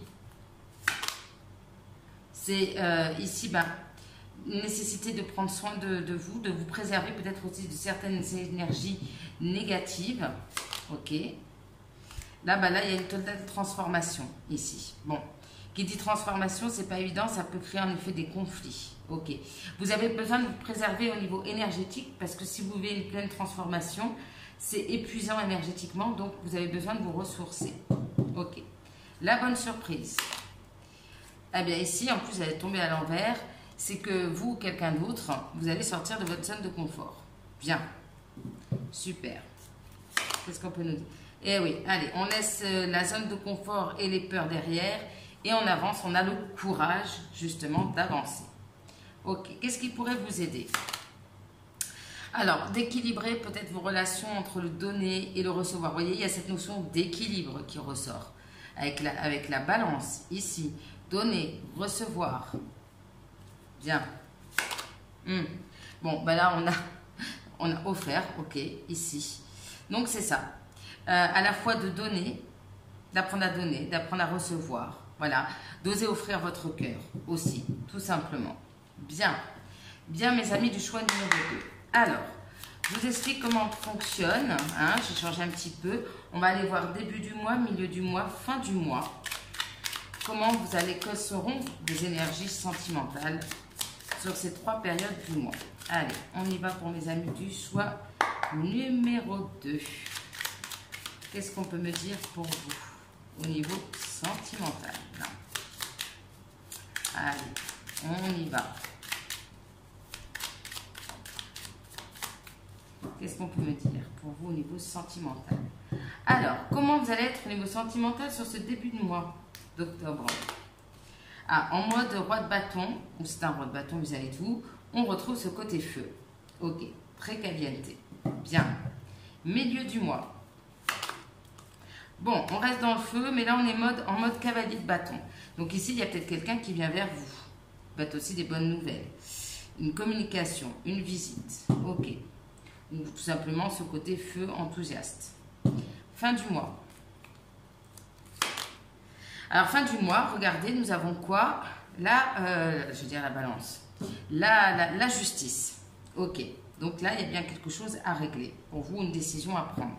c'est ici, bah, nécessité de prendre soin de vous, de vous préserver peut-être aussi de certaines énergies négatives. Ok. Là, bah, là, il y a une totale transformation ici. Bon. Qui dit transformation, c'est pas évident, ça peut créer en effet des conflits. Ok. Vous avez besoin de vous préserver au niveau énergétique parce que si vous vivez une pleine transformation, c'est épuisant énergétiquement, donc vous avez besoin de vous ressourcer. Ok. La bonne surprise. Eh bien, ici, en plus, elle est tombée à l'envers. C'est que vous ou quelqu'un d'autre, vous allez sortir de votre zone de confort. Bien. Super. Qu'est-ce qu'on peut nous dire? Eh oui, allez, on laisse la zone de confort et les peurs derrière et on avance, on a le courage justement d'avancer. Ok, qu'est-ce qui pourrait vous aider? Alors, d'équilibrer peut-être vos relations entre le donner et le recevoir. Vous voyez, il y a cette notion d'équilibre qui ressort avec la balance ici. Donner, recevoir. Bien. Bon, ben là, on a offert, ok, ici. Donc, c'est ça. À la fois de donner, d'apprendre à donner, d'apprendre à recevoir. Voilà. D'oser offrir votre cœur aussi, tout simplement. Bien. Bien, mes amis du choix numéro 2. Alors, je vous explique comment on fonctionne. Hein, j'ai changé un petit peu. On va aller voir début du mois, milieu du mois, fin du mois. Quelles seront vos énergies sentimentales sur ces 3 périodes du mois. Allez, on y va pour mes amis du choix numéro 2. Qu'est-ce qu'on peut me dire pour vous au niveau sentimental? Allez, on y va. Qu'est-ce qu'on peut me dire pour vous au niveau sentimental? Alors, comment vous allez être au niveau sentimental sur ce début de mois d'octobre? En mode roi de bâton, ou c'est un roi de bâton vis-à-vis de vous, on retrouve ce côté feu. Ok, très caliente. Bien. Milieu du mois. Bon, on reste dans le feu, mais là on est en mode cavalier de bâton. Donc ici, il y a peut-être quelqu'un qui vient vers vous. Peut-être aussi des bonnes nouvelles. Une communication, une visite. Ok. Ou tout simplement ce côté feu enthousiaste. Fin du mois. Alors, fin du mois, regardez, nous avons quoi? Là, je veux dire la balance. La justice. Ok. Donc là, il y a bien quelque chose à régler. Pour vous, une décision à prendre.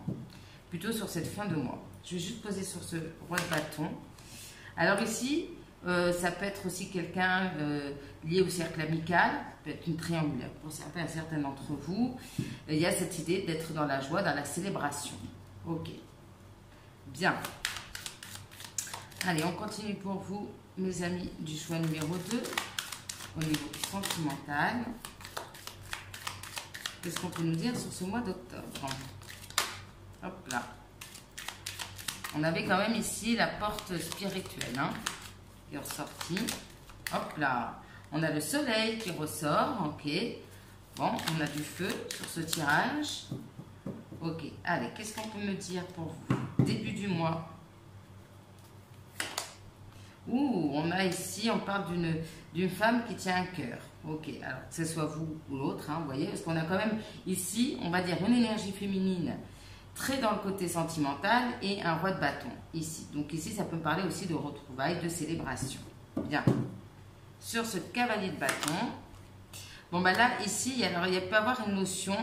Plutôt sur cette fin de mois. Je vais juste poser sur ce roi de bâton. Alors ici, ça peut être aussi quelqu'un lié au cercle amical. Ça peut être une triangulaire. Pour certains d'entre vous, il y a cette idée d'être dans la joie, dans la célébration. Ok. Bien. Allez, on continue pour vous, mes amis du choix numéro 2, au niveau sentimental. Qu'est-ce qu'on peut nous dire sur ce mois d'octobre? Hop là. On avait quand même ici la porte spirituelle hein, qui est ressortie. Hop là. On a le soleil qui ressort. Ok. Bon, on a du feu sur ce tirage. Ok. Allez, qu'est-ce qu'on peut me dire pour vous? Début du mois. Ouh, on a ici, on parle d'une femme qui tient un cœur. Ok, alors que ce soit vous ou l'autre, hein, vous voyez, parce qu'on a quand même ici, on va dire une énergie féminine très dans le côté sentimental et un roi de bâton ici. Donc ici, ça peut parler aussi de retrouvailles, de célébration. Bien. Sur ce cavalier de bâton, bon ben là, ici, alors il peut y avoir une notion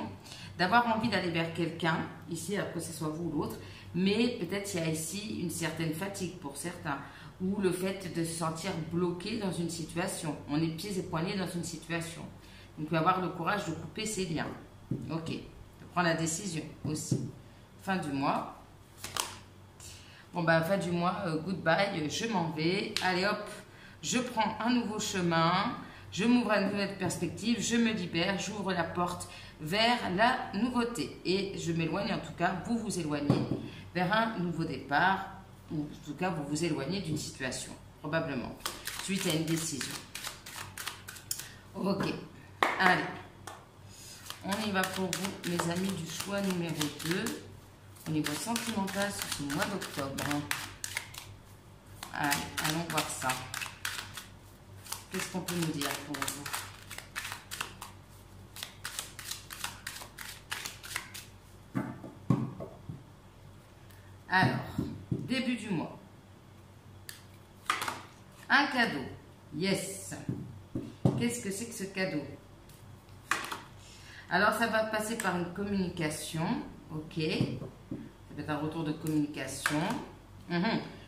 d'avoir envie d'aller vers quelqu'un, ici, alors que ce soit vous ou l'autre, mais peut-être il y a ici une certaine fatigue pour certains, ou le fait de se sentir bloqué dans une situation. On est pieds et poignets dans une situation. Donc, il faut avoir le courage de couper ses liens. Ok. De prendre la décision aussi. Fin du mois. Bon, ben, fin du mois, goodbye, je m'en vais. Allez, hop, je prends un nouveau chemin. Je m'ouvre à une nouvelle perspective. Je me libère. J'ouvre la porte vers la nouveauté. Et je m'éloigne, en tout cas, vous vous éloignez vers un nouveau départ. Ou en tout cas, vous vous éloignez d'une situation, probablement, suite à une décision. Ok, allez, on y va pour vous, mes amis du choix numéro 2, au niveau sentimental sur ce mois d'octobre. Allez, allons voir ça. Qu'est-ce qu'on peut nous dire pour vous? Alors, début du mois. Un cadeau. Yes. Qu'est-ce que c'est que ce cadeau? Alors, ça va passer par une communication. Ok. Ça peut être un retour de communication.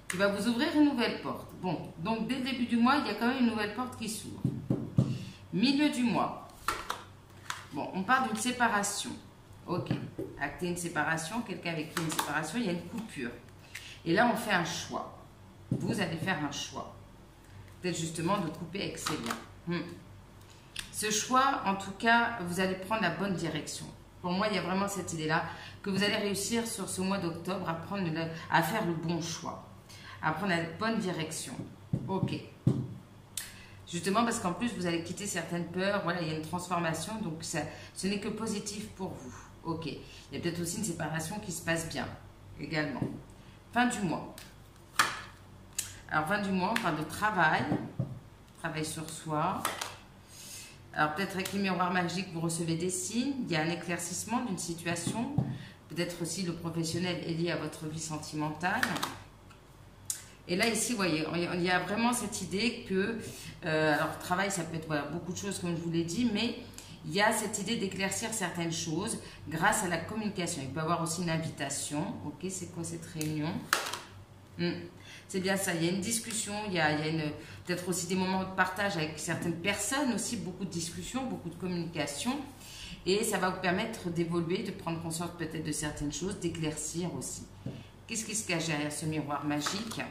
Qui va vous ouvrir une nouvelle porte. Bon, donc dès le début du mois, il y a quand même une nouvelle porte qui s'ouvre. Milieu du mois. Bon, on parle d'une séparation. Ok. Acter une séparation, quelqu'un avec qui une séparation, il y a une coupure. Et là, on fait un choix. vous allez faire un choix. Peut-être justement de couper avec ces liens. Ce choix, en tout cas, vous allez prendre la bonne direction. Pour moi, il y a vraiment cette idée-là que vous allez réussir sur ce mois d'octobre à faire le bon choix, à prendre la bonne direction. Ok. Justement parce qu'en plus, vous allez quitter certaines peurs. Voilà, il y a une transformation, donc ce n'est que positif pour vous. Ok. Il y a peut-être aussi une séparation qui se passe bien également. Fin du mois. Alors, fin du mois, on parle de travail sur soi. Alors, peut-être avec les miroirs magiques, vous recevez des signes. Il y a un éclaircissement d'une situation. Peut-être aussi le professionnel est lié à votre vie sentimentale. Et là, ici, vous voyez, il y a vraiment cette idée que... alors, travail, ça peut être voilà, beaucoup de choses, comme je vous l'ai dit, mais il y a cette idée d'éclaircir certaines choses grâce à la communication. Il peut y avoir aussi une invitation. Ok, c'est quoi cette réunion? C'est bien ça, il y a une discussion, il y a peut-être aussi des moments de partage avec certaines personnes, aussi beaucoup de discussions, beaucoup de communication. Et ça va vous permettre d'évoluer, de prendre conscience peut-être de certaines choses, d'éclaircir aussi. Qu'est-ce qui se cache derrière ce miroir magique?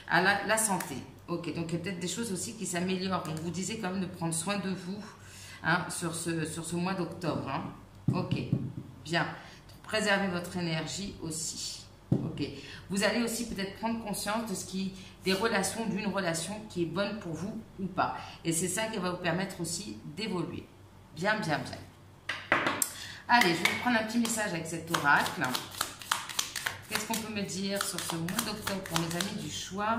Ah, la santé. Ok, donc il y a peut-être des choses aussi qui s'améliorent. On vous disait quand même de prendre soin de vous sur ce mois d'octobre. Ok, bien. Préservez votre énergie aussi. Ok. Vous allez aussi peut-être prendre conscience de d'une relation qui est bonne pour vous ou pas. Et c'est ça qui va vous permettre aussi d'évoluer. Bien, bien, bien. Allez, je vais vous prendre un petit message avec cet oracle. Qu'est-ce qu'on peut me dire sur ce mois d'octobre pour mes amis du choix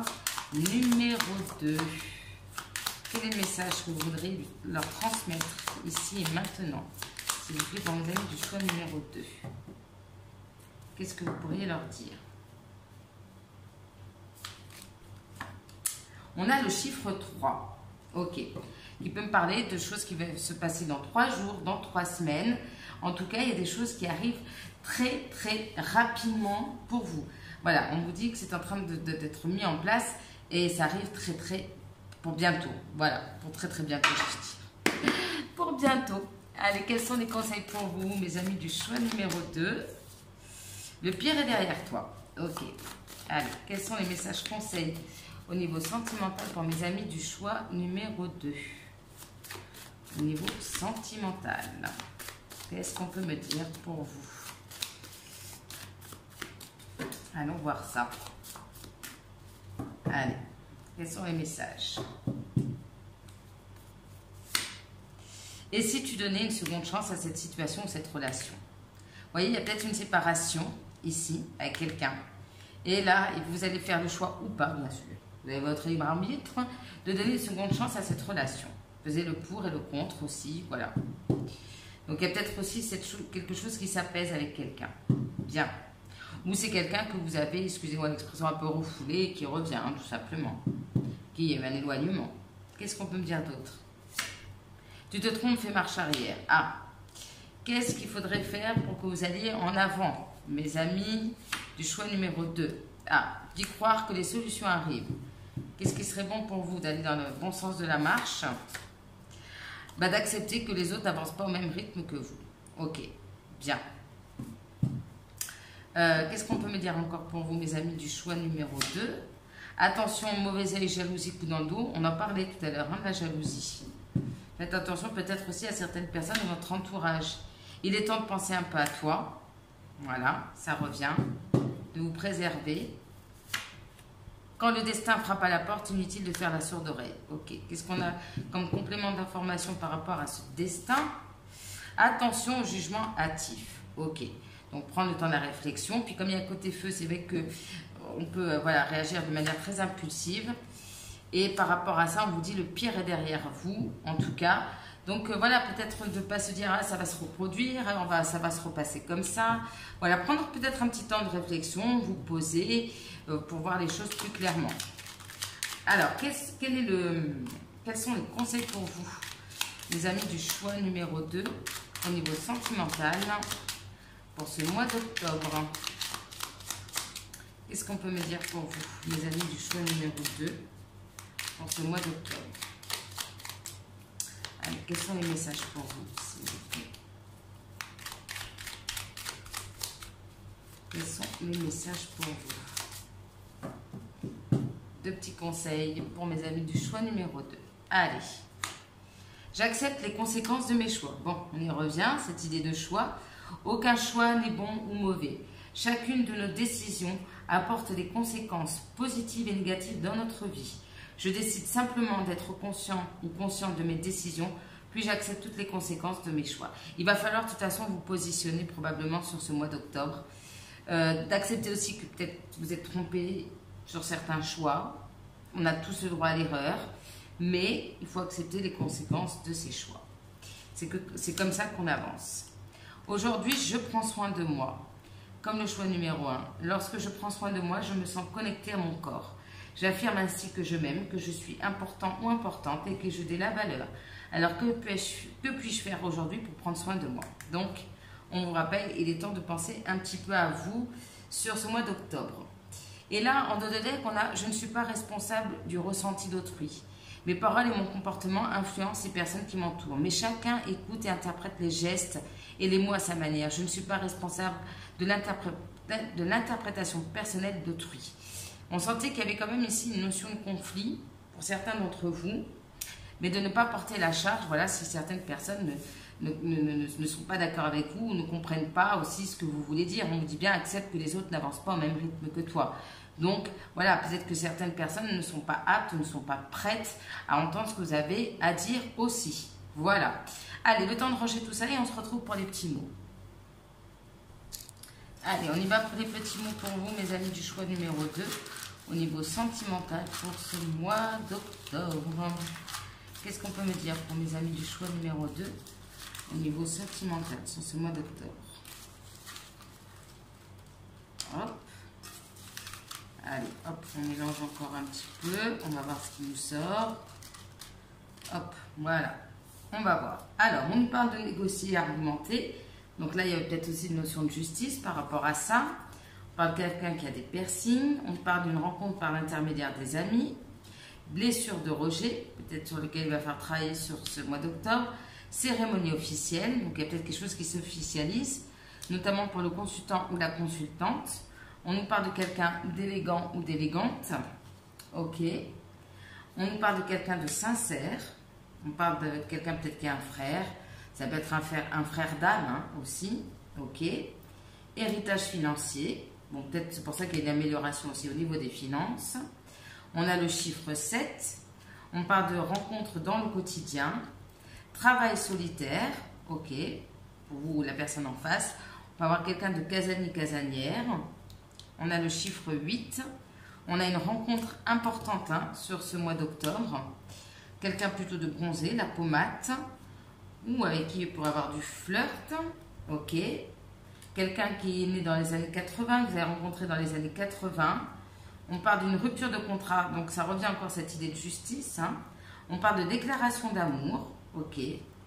numéro 2? Quel est le message que vous voudrez leur transmettre ici et maintenant, s'il vous plaît, pour mes amis du choix numéro 2? Qu'est-ce que vous pourriez leur dire? On a le chiffre 3. Ok. Il peut me parler de choses qui vont se passer dans 3 jours, dans 3 semaines. En tout cas, il y a des choses qui arrivent très, très rapidement pour vous. Voilà, on vous dit que c'est en train d'être mis en place et ça arrive très, très pour bientôt. Voilà, pour très, très bientôt, je veux dire. Pour bientôt. Allez, quels sont les conseils pour vous, mes amis du choix numéro 2? Le pire est derrière toi. Ok. Allez, quels sont les messages conseils au niveau sentimental pour mes amis du choix numéro 2? Au niveau sentimental, qu'est-ce qu'on peut me dire pour vous? Allons voir ça. Allez, quels sont les messages? Et si tu donnais une seconde chance à cette situation ou cette relation? Vous voyez, il y a peut-être une séparation ici avec quelqu'un. Et là, vous allez faire le choix ou pas, bien sûr. Vous avez votre libre arbitre de donner une seconde chance à cette relation. Pesez le pour et le contre aussi, voilà. Donc, il y a peut-être aussi quelque chose qui s'apaise avec quelqu'un. Bien. Ou c'est quelqu'un que vous avez, excusez-moi l'expression, un peu refoulé et qui revient, tout simplement. Qui est un éloignement. Qu'est-ce qu'on peut me dire d'autre? Tu te trompes, fais marche arrière. Ah, qu'est-ce qu'il faudrait faire pour que vous alliez en avant, mes amis du choix numéro 2? Ah, d'y croire que les solutions arrivent. Qu'est-ce qui serait bon pour vous d'aller dans le bon sens de la marche? Bah, d'accepter que les autres n'avancent pas au même rythme que vous. Ok, bien. Qu'est-ce qu'on peut me dire encore pour vous, mes amis du choix numéro 2? Attention, mauvais œil, jalousie, coup dans le dos. On en parlait tout à l'heure, de la jalousie. Faites attention peut-être aussi à certaines personnes de votre entourage. Il est temps de penser un peu à toi. Voilà, ça revient. De vous préserver. Quand le destin frappe à la porte, inutile de faire la sourde oreille. Ok, qu'est-ce qu'on a comme complément d'information par rapport à ce destin? Attention au jugement hâtif. Ok, donc prendre le temps de la réflexion. Puis comme il y a un côté feu, c'est vrai qu'on peut voilà, réagir de manière très impulsive. Et par rapport à ça, on vous dit le pire est derrière vous, en tout cas. Donc voilà, peut-être de ne pas se dire, ah, ça va se reproduire, ça va se repasser comme ça. Voilà, prendre peut-être un petit temps de réflexion, vous poser pour voir les choses plus clairement. Alors, quels sont les conseils pour vous, les amis du choix numéro 2, au niveau sentimental, pour ce mois d'octobre? Qu'est-ce qu'on peut me dire pour vous, les amis du choix numéro 2, pour ce mois d'octobre? Allez, quels sont les messages pour vous, s'il vous plaît? Quels sont les messages pour vous? deux petits conseils pour mes amis du choix numéro 2. Allez. J'accepte les conséquences de mes choix. Bon, on y revient, cette idée de choix. Aucun choix n'est bon ou mauvais. Chacune de nos décisions apporte des conséquences positives et négatives dans notre vie. Je décide simplement d'être conscient ou consciente de mes décisions, puis j'accepte toutes les conséquences de mes choix. Il va falloir de toute façon vous positionner probablement sur ce mois d'octobre. D'accepter aussi que peut-être vous êtes trompé sur certains choix. On a tous le droit à l'erreur, mais il faut accepter les conséquences de ces choix. C'est comme ça qu'on avance. Aujourd'hui, je prends soin de moi. Comme le choix numéro 1, lorsque je prends soin de moi, je me sens connectée à mon corps. J'affirme ainsi que je m'aime, que je suis important ou importante et que je donne la valeur. Alors que puis-je faire aujourd'hui pour prendre soin de moi? Donc, on vous rappelle, il est temps de penser un petit peu à vous sur ce mois d'octobre. Et là, en dos de deck, on a « Je ne suis pas responsable du ressenti d'autrui. Mes paroles et mon comportement influencent les personnes qui m'entourent. Mais chacun écoute et interprète les gestes et les mots à sa manière. Je ne suis pas responsable de l'interprétation personnelle d'autrui. » On sentait qu'il y avait quand même ici une notion de conflit pour certains d'entre vous, mais de ne pas porter la charge, voilà, si certaines personnes ne sont pas d'accord avec vous ou ne comprennent pas aussi ce que vous voulez dire. On vous dit bien, accepte que les autres n'avancent pas au même rythme que toi. Donc, voilà, peut-être que certaines personnes ne sont pas aptes, ne sont pas prêtes à entendre ce que vous avez à dire aussi. Voilà. Allez, le temps de ranger tout ça et on se retrouve pour les petits mots. Allez, on y va pour les petits mots pour vous, mes amis du choix numéro 2, au niveau sentimental pour ce mois d'octobre. Qu'est-ce qu'on peut me dire pour mes amis du choix numéro 2, au niveau sentimental sur ce mois d'octobre? Hop. Allez, hop, on mélange encore un petit peu. On va voir ce qui nous sort. Hop, voilà. On va voir. Alors, on nous parle de négocier et argumenter. Donc là, il y a peut-être aussi une notion de justice par rapport à ça. On parle de quelqu'un qui a des piercings. On parle d'une rencontre par l'intermédiaire des amis. Blessure de rejet, peut-être sur lequel il va faire travailler sur ce mois d'octobre. Cérémonie officielle, donc il y a peut-être quelque chose qui s'officialise, notamment pour le consultant ou la consultante. On nous parle de quelqu'un d'élégant ou d'élégante. Ok. On nous parle de quelqu'un de sincère. On parle de quelqu'un peut-être qui a un frère. Ça peut être un frère d'âme hein, aussi. Ok. Héritage financier. Bon, peut-être c'est pour ça qu'il y a une amélioration aussi au niveau des finances. On a le chiffre 7. On parle de rencontres dans le quotidien. Travail solitaire. Ok. Pour vous ou la personne en face. On peut avoir quelqu'un de casanier-casanière. On a le chiffre 8. On a une rencontre importante hein, sur ce mois d'octobre. Quelqu'un plutôt de bronzé, la pommade. Ou avec qui il pourrait avoir du flirt. Ok. Quelqu'un qui est né dans les années 80, que vous avez rencontré dans les années 80. On parle d'une rupture de contrat, donc ça revient encore cette idée de justice. Hein. On parle de déclaration d'amour. Ok.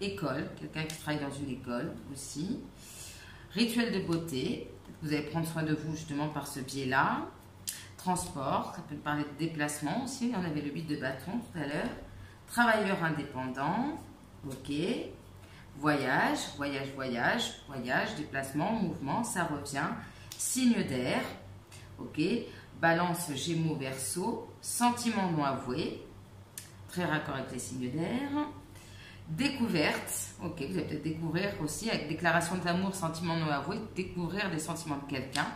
École, quelqu'un qui travaille dans une école aussi. Rituel de beauté. Vous allez prendre soin de vous justement par ce biais-là. Transport, ça peut parler de déplacement aussi. On avait le 8 de bâton tout à l'heure. Travailleur indépendant. Ok. Voyage, déplacement, mouvement, ça revient. Signe d'air. Ok. Balance, Gémeaux, Verseau. Sentiments non avoués. Très raccord avec les signes d'air. Découverte, ok, vous allez peut-être découvrir aussi avec déclaration d'amour, sentiments non avoués, découvrir des sentiments de quelqu'un.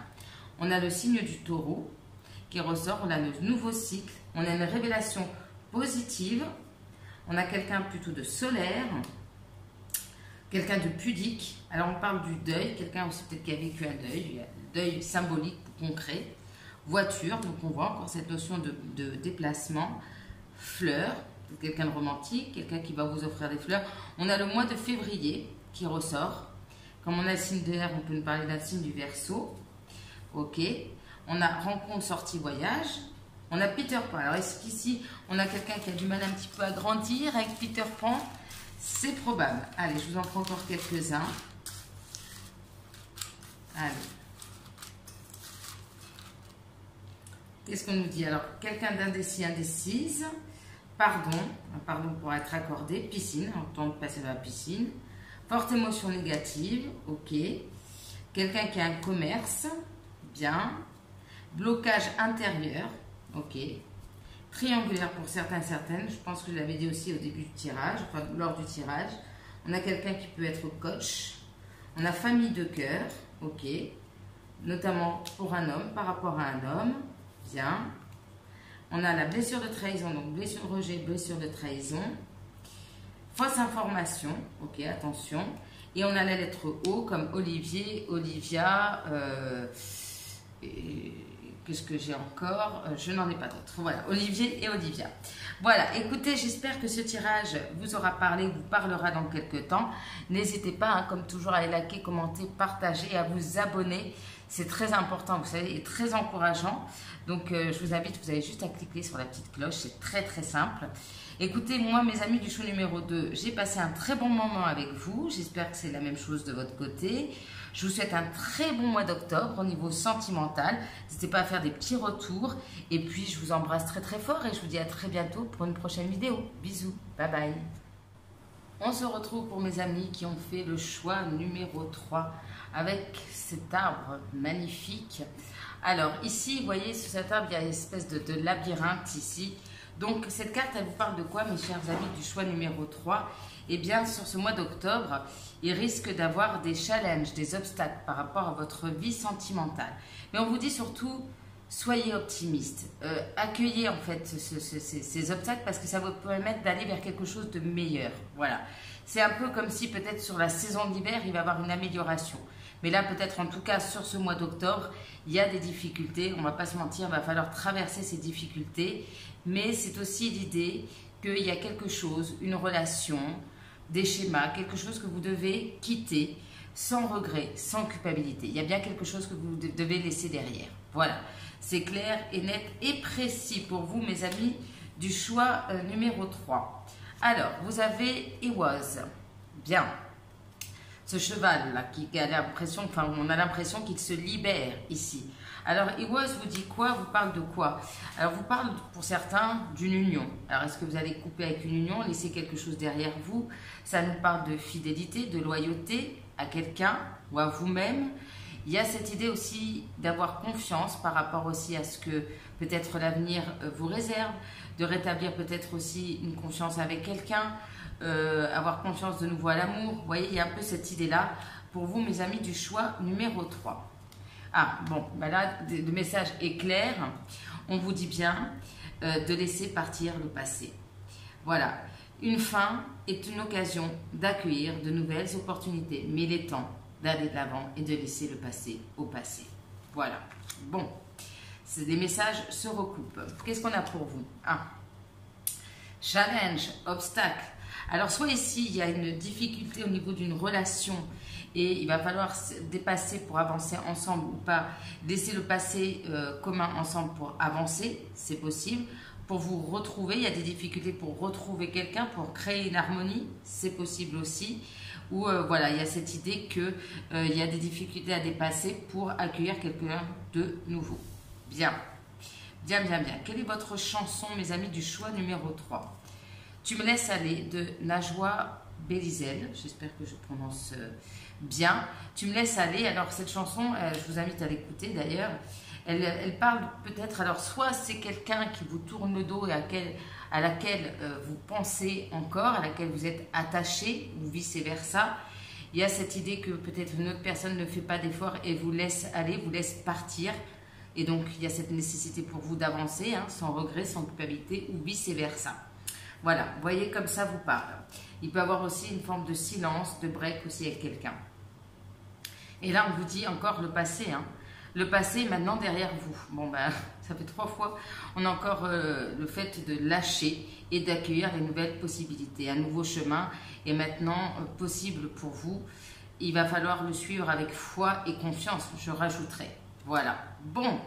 On a le signe du taureau qui ressort, on a le nouveau cycle, on a une révélation positive, on a quelqu'un plutôt de solaire, quelqu'un de pudique. Alors on parle du deuil, quelqu'un aussi peut-être qui a vécu un deuil symbolique, concret. Voiture, donc on voit encore cette notion de déplacement. Fleurs, quelqu'un de romantique, quelqu'un qui va vous offrir des fleurs. On a le mois de février qui ressort. Comme on a le signe de l'air, on peut nous parler d'un signe du Verseau. Ok. On a rencontre, sortie, voyage. On a Peter Pan. Alors est-ce qu'ici, on a quelqu'un qui a du mal un petit peu à grandir avec Peter Pan? C'est probable. Allez, je vous en prends encore quelques-uns. Allez. Qu'est-ce qu'on nous dit? Alors, quelqu'un d'indécis, indécise. Pardon pour être accordé. Piscine, on tente de passer dans la piscine. Forte émotion négative, ok. Quelqu'un qui a un commerce, bien. Blocage intérieur, ok. triangulaire pour certains, certaines. Je pense que je l'avais dit aussi au début du tirage, enfin lors du tirage. On a quelqu'un qui peut être coach. On a famille de cœur, ok. Notamment pour un homme, par rapport à un homme, bien. On a la blessure de trahison, donc blessure de rejet, blessure de trahison. Fausse information, ok, attention. Et on a la lettre O comme Olivier, Olivia, qu'est-ce que j'ai encore? Je n'en ai pas d'autres. Voilà, Olivier et Olivia. Voilà, écoutez, j'espère que ce tirage vous aura parlé, vous parlera dans quelques temps. N'hésitez pas, hein, comme toujours, à liker, commenter, partager et à vous abonner. C'est très important, vous savez, et très encourageant. Donc, je vous invite, vous avez juste à cliquer sur la petite cloche. C'est très, très simple. Écoutez, moi, mes amis du show numéro 2, j'ai passé un très bon moment avec vous. J'espère que c'est la même chose de votre côté. Je vous souhaite un très bon mois d'octobre au niveau sentimental. N'hésitez pas à faire des petits retours. Et puis, je vous embrasse très, très fort et je vous dis à très bientôt pour une prochaine vidéo. Bisous. Bye bye. On se retrouve pour mes amis qui ont fait le choix numéro 3 avec cet arbre magnifique. Alors, ici, vous voyez, sur cet arbre, il y a une espèce de labyrinthe ici. Donc, cette carte, elle vous parle de quoi, mes chers amis du choix numéro 3? Eh bien, sur ce mois d'octobre, il risque d'avoir des challenges, des obstacles par rapport à votre vie sentimentale. Mais on vous dit surtout, soyez optimiste. Accueillez en fait ces obstacles parce que ça vous permet d'aller vers quelque chose de meilleur. Voilà. C'est un peu comme si peut-être sur la saison d'hiver, il va y avoir une amélioration. Mais là, peut-être en tout cas sur ce mois d'octobre, il y a des difficultés. On ne va pas se mentir, il va falloir traverser ces difficultés. Mais c'est aussi l'idée qu'il y a quelque chose, une relation, des schémas, quelque chose que vous devez quitter sans regret, sans culpabilité. Il y a bien quelque chose que vous devez laisser derrière. Voilà, c'est clair et net et précis pour vous, mes amis, du choix numéro 3. Alors, vous avez Ewoz. Bien. Ce cheval-là, qui a l'impression, enfin, on a l'impression qu'il se libère ici. Alors, Ewoz vous dit quoi? Vous parle de quoi? Alors, vous parle pour certains d'une union. Alors, est-ce que vous allez couper avec une union, laisser quelque chose derrière vous? Ça nous parle de fidélité, de loyauté à quelqu'un ou à vous-même. Il y a cette idée aussi d'avoir confiance par rapport aussi à ce que peut-être l'avenir vous réserve, de rétablir peut-être aussi une confiance avec quelqu'un, avoir confiance de nouveau à l'amour. Vous voyez, il y a un peu cette idée-là pour vous, mes amis, du choix numéro 3. Ah, bon, ben là, le message est clair. On vous dit bien de laisser partir le passé. Voilà, une fin est une occasion d'accueillir de nouvelles opportunités, mais il est temps d'aller de l'avant et de laisser le passé au passé. Voilà, bon, les messages se recoupent. Qu'est-ce qu'on a pour vous? Ah, challenge, obstacle. Alors, soit ici, il y a une difficulté au niveau d'une relation et il va falloir dépasser pour avancer ensemble ou pas, laisser le passé commun ensemble pour avancer, c'est possible. Pour vous retrouver, il y a des difficultés pour retrouver quelqu'un, pour créer une harmonie, c'est possible aussi. Ou voilà, il y a cette idée qu'il y a des difficultés à dépasser pour accueillir quelqu'un de nouveau. Bien, bien, bien, bien. Quelle est votre chanson, mes amis, du choix numéro 3? Tu me laisses aller de Najwa Belizel, j'espère que je prononce bien. Tu me laisses aller, alors cette chanson, je vous invite à l'écouter d'ailleurs, elle parle peut-être, alors soit c'est quelqu'un qui vous tourne le dos et à laquelle vous pensez encore, à laquelle vous êtes attaché ou vice-versa. Il y a cette idée que peut-être une autre personne ne fait pas d'effort et vous laisse aller, vous laisse partir. Et donc il y a cette nécessité pour vous d'avancer, hein, sans regret, sans culpabilité ou vice-versa. Voilà, vous voyez comme ça vous parle. Il peut y avoir aussi une forme de silence, de break aussi avec quelqu'un. Et là, on vous dit encore le passé. Hein. Le passé est maintenant derrière vous. Bon, ben, ça fait 3 fois. On a encore le fait de lâcher et d'accueillir les nouvelles possibilités. Un nouveau chemin est maintenant possible pour vous. Il va falloir le suivre avec foi et confiance, je rajouterai. Voilà. Bon.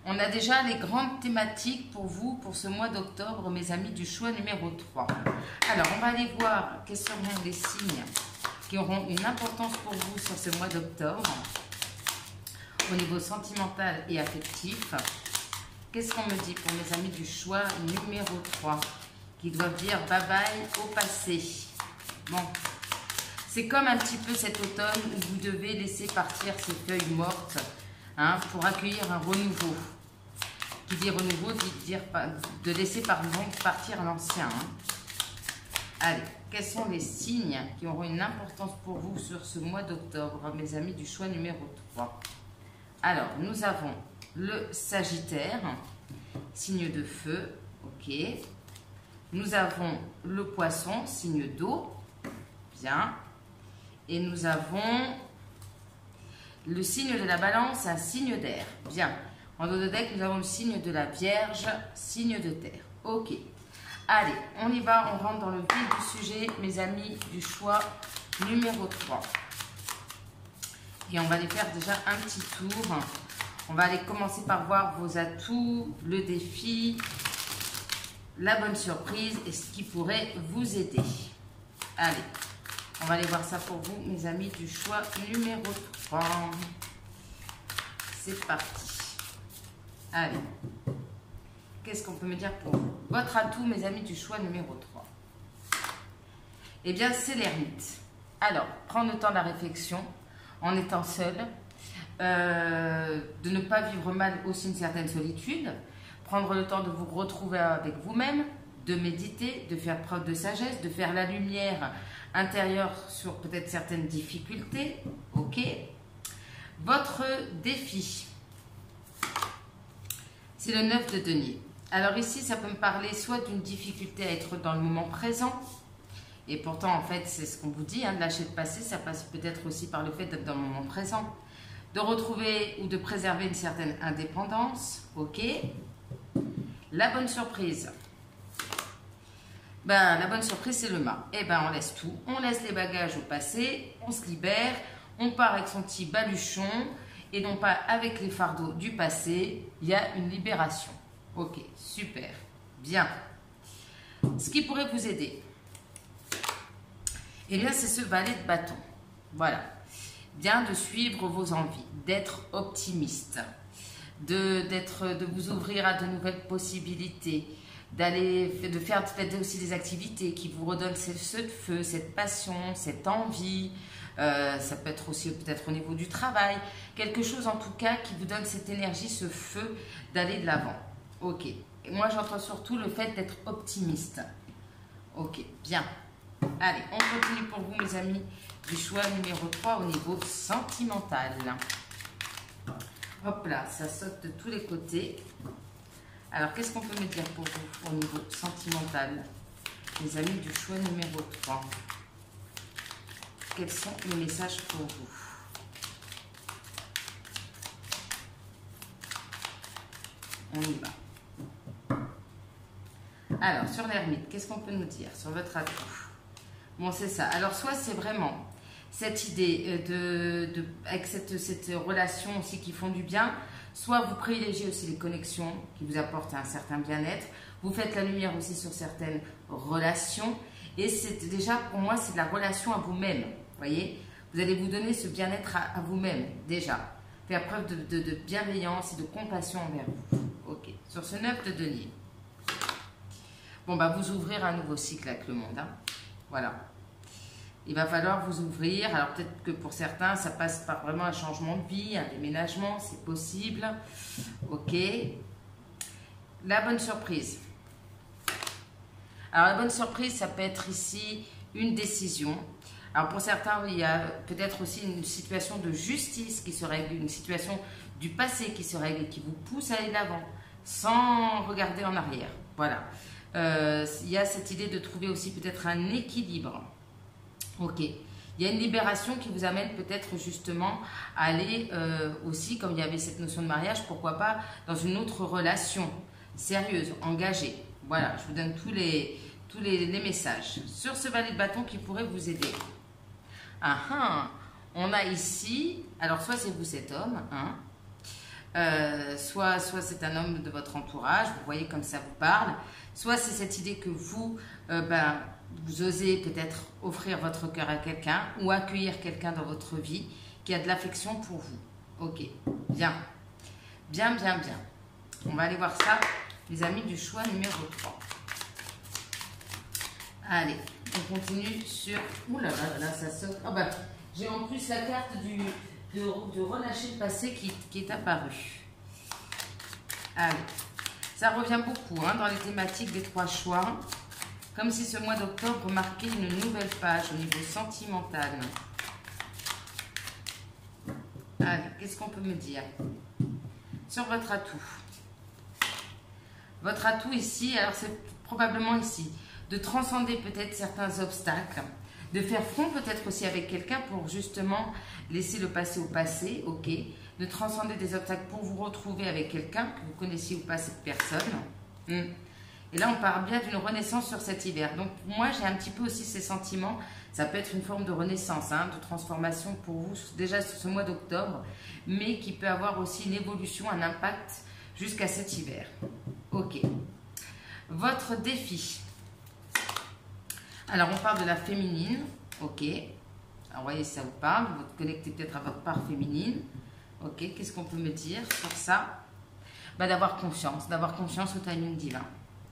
On a déjà les grandes thématiques pour vous, pour ce mois d'octobre, mes amis du choix numéro 3. Alors, on va aller voir quels seront les signes qui auront une importance pour vous sur ce mois d'octobre, au niveau sentimental et affectif. Qu'est-ce qu'on me dit pour mes amis du choix numéro 3, qui doivent dire bye-bye au passé? Bon, c'est comme un petit peu cet automne où vous devez laisser partir ces feuilles mortes, hein, pour accueillir un renouveau. Qui dit renouveau, dit dire de laisser par exemple partir l'ancien. Hein. Allez, quels sont les signes qui auront une importance pour vous sur ce mois d'octobre, mes amis du choix numéro 3? Alors, nous avons le Sagittaire, signe de feu, ok. Nous avons le Poisson, signe d'eau, bien. Et nous avons le signe de la Balance, un signe d'air, bien. En dos de deck, nous avons le signe de la Vierge, signe de terre, ok. Allez, on y va, on rentre dans le vif du sujet, mes amis du choix numéro 3. Et on va les faire déjà un petit tour. On va aller commencer par voir vos atouts, le défi, la bonne surprise et ce qui pourrait vous aider. Allez, on va aller voir ça pour vous, mes amis du choix numéro 3. C'est parti. Allez. Qu'est-ce qu'on peut me dire pour vous? Votre atout, mes amis du choix numéro 3. Eh bien, c'est l'ermite. Alors, prendre le temps de la réflexion en étant seul, de ne pas vivre mal aussi une certaine solitude, prendre le temps de vous retrouver avec vous-même, de méditer, de faire preuve de sagesse, de faire la lumière intérieure sur peut-être certaines difficultés. Ok. Votre défi, c'est le 9 de denier. Alors ici, ça peut me parler soit d'une difficulté à être dans le moment présent, et pourtant, en fait, c'est ce qu'on vous dit, hein, de lâcher le passé, ça passe peut-être aussi par le fait d'être dans le moment présent, de retrouver ou de préserver une certaine indépendance, ok. La bonne surprise, ben, la bonne surprise, c'est le mât. Eh ben, on laisse tout, on laisse les bagages au passé, on se libère, on part avec son petit baluchon, et non pas avec les fardeaux du passé, il y a une libération. Ok, super, bien. Ce qui pourrait vous aider, eh bien, c'est ce valet de bâton. Voilà. Bien de suivre vos envies, d'être optimiste, de vous ouvrir à de nouvelles possibilités, de faire peut-être aussi des activités qui vous redonnent ce feu, cette passion, cette envie. Ça peut être aussi peut-être au niveau du travail. Quelque chose en tout cas qui vous donne cette énergie, ce feu d'aller de l'avant. Ok. Et moi, j'entends surtout le fait d'être optimiste. Ok, bien. Allez, on continue pour vous, mes amis, du choix numéro 3 au niveau sentimental. Hop là, ça saute de tous les côtés. Alors, qu'est-ce qu'on peut me dire pour vous au niveau sentimental, mes amis du choix numéro 3? Quels sont les messages pour vous? On y va. Alors, sur l'ermite, qu'est-ce qu'on peut nous dire sur votre atout? Bon, c'est ça. Alors, soit c'est vraiment cette idée avec cette relation aussi qui font du bien, soit vous privilégiez aussi les connexions qui vous apportent un certain bien-être. Vous faites la lumière aussi sur certaines relations. Et c'est déjà, pour moi, c'est de la relation à vous-même. Vous voyez? Vous allez vous donner ce bien-être à vous-même, déjà. Faire preuve de bienveillance et de compassion envers vous. Ok. Sur ce 9 de denier. Bon, bah, vous ouvrir un nouveau cycle avec le monde. Hein. Voilà. Il va falloir vous ouvrir. Alors, peut-être que pour certains, ça passe par vraiment un changement de vie, un déménagement, c'est possible. Ok. La bonne surprise. Alors, la bonne surprise, ça peut être ici une décision. Alors, pour certains, il y a peut-être aussi une situation de justice qui se règle, une situation du passé qui se règle et qui vous pousse à aller de l'avant, sans regarder en arrière. Voilà. Il y a cette idée de trouver aussi peut-être un équilibre. Ok. Il y a une libération qui vous amène peut-être justement à aller aussi, comme il y avait cette notion de mariage, pourquoi pas dans une autre relation sérieuse, engagée. Voilà, je vous donne tous les messages sur ce valet de bâton qui pourrait vous aider. On a ici, alors soit c'est vous cet homme, hein, soit c'est un homme de votre entourage, vous voyez comme ça vous parle, soit c'est cette idée que vous, vous osez peut-être offrir votre cœur à quelqu'un ou accueillir quelqu'un dans votre vie qui a de l'affection pour vous. Ok, bien, bien, bien, bien. On va aller voir ça, les amis du choix numéro 3. Allez, on continue sur... Ouh là là, là ça saute. Ah bah, j'ai en plus la carte de relâcher le passé qui est apparue. Allez, Ça revient beaucoup dans les thématiques des 3 choix. Comme si ce mois d'octobre marquait une nouvelle page au niveau sentimental. Allez, qu'est-ce qu'on peut me dire sur votre atout? Votre atout ici, alors c'est probablement ici, de transcender peut-être certains obstacles, de faire front peut-être aussi avec quelqu'un pour justement laisser le passé au passé, ok, de transcender des obstacles pour vous retrouver avec quelqu'un, que vous connaissiez ou pas cette personne. Et là, on parle bien d'une renaissance sur cet hiver. Donc, moi, j'ai un petit peu aussi ces sentiments. Ça peut être une forme de renaissance, de transformation pour vous, déjà sur ce mois d'octobre, mais qui peut avoir aussi une évolution, un impact jusqu'à cet hiver. Ok. Votre défi. Alors, on parle de la féminine. Ok. Alors, voyez si ça vous parle. Vous vous connectez peut-être à votre part féminine. Ok. Qu'est-ce qu'on peut me dire sur ça? D'avoir confiance au timing divin.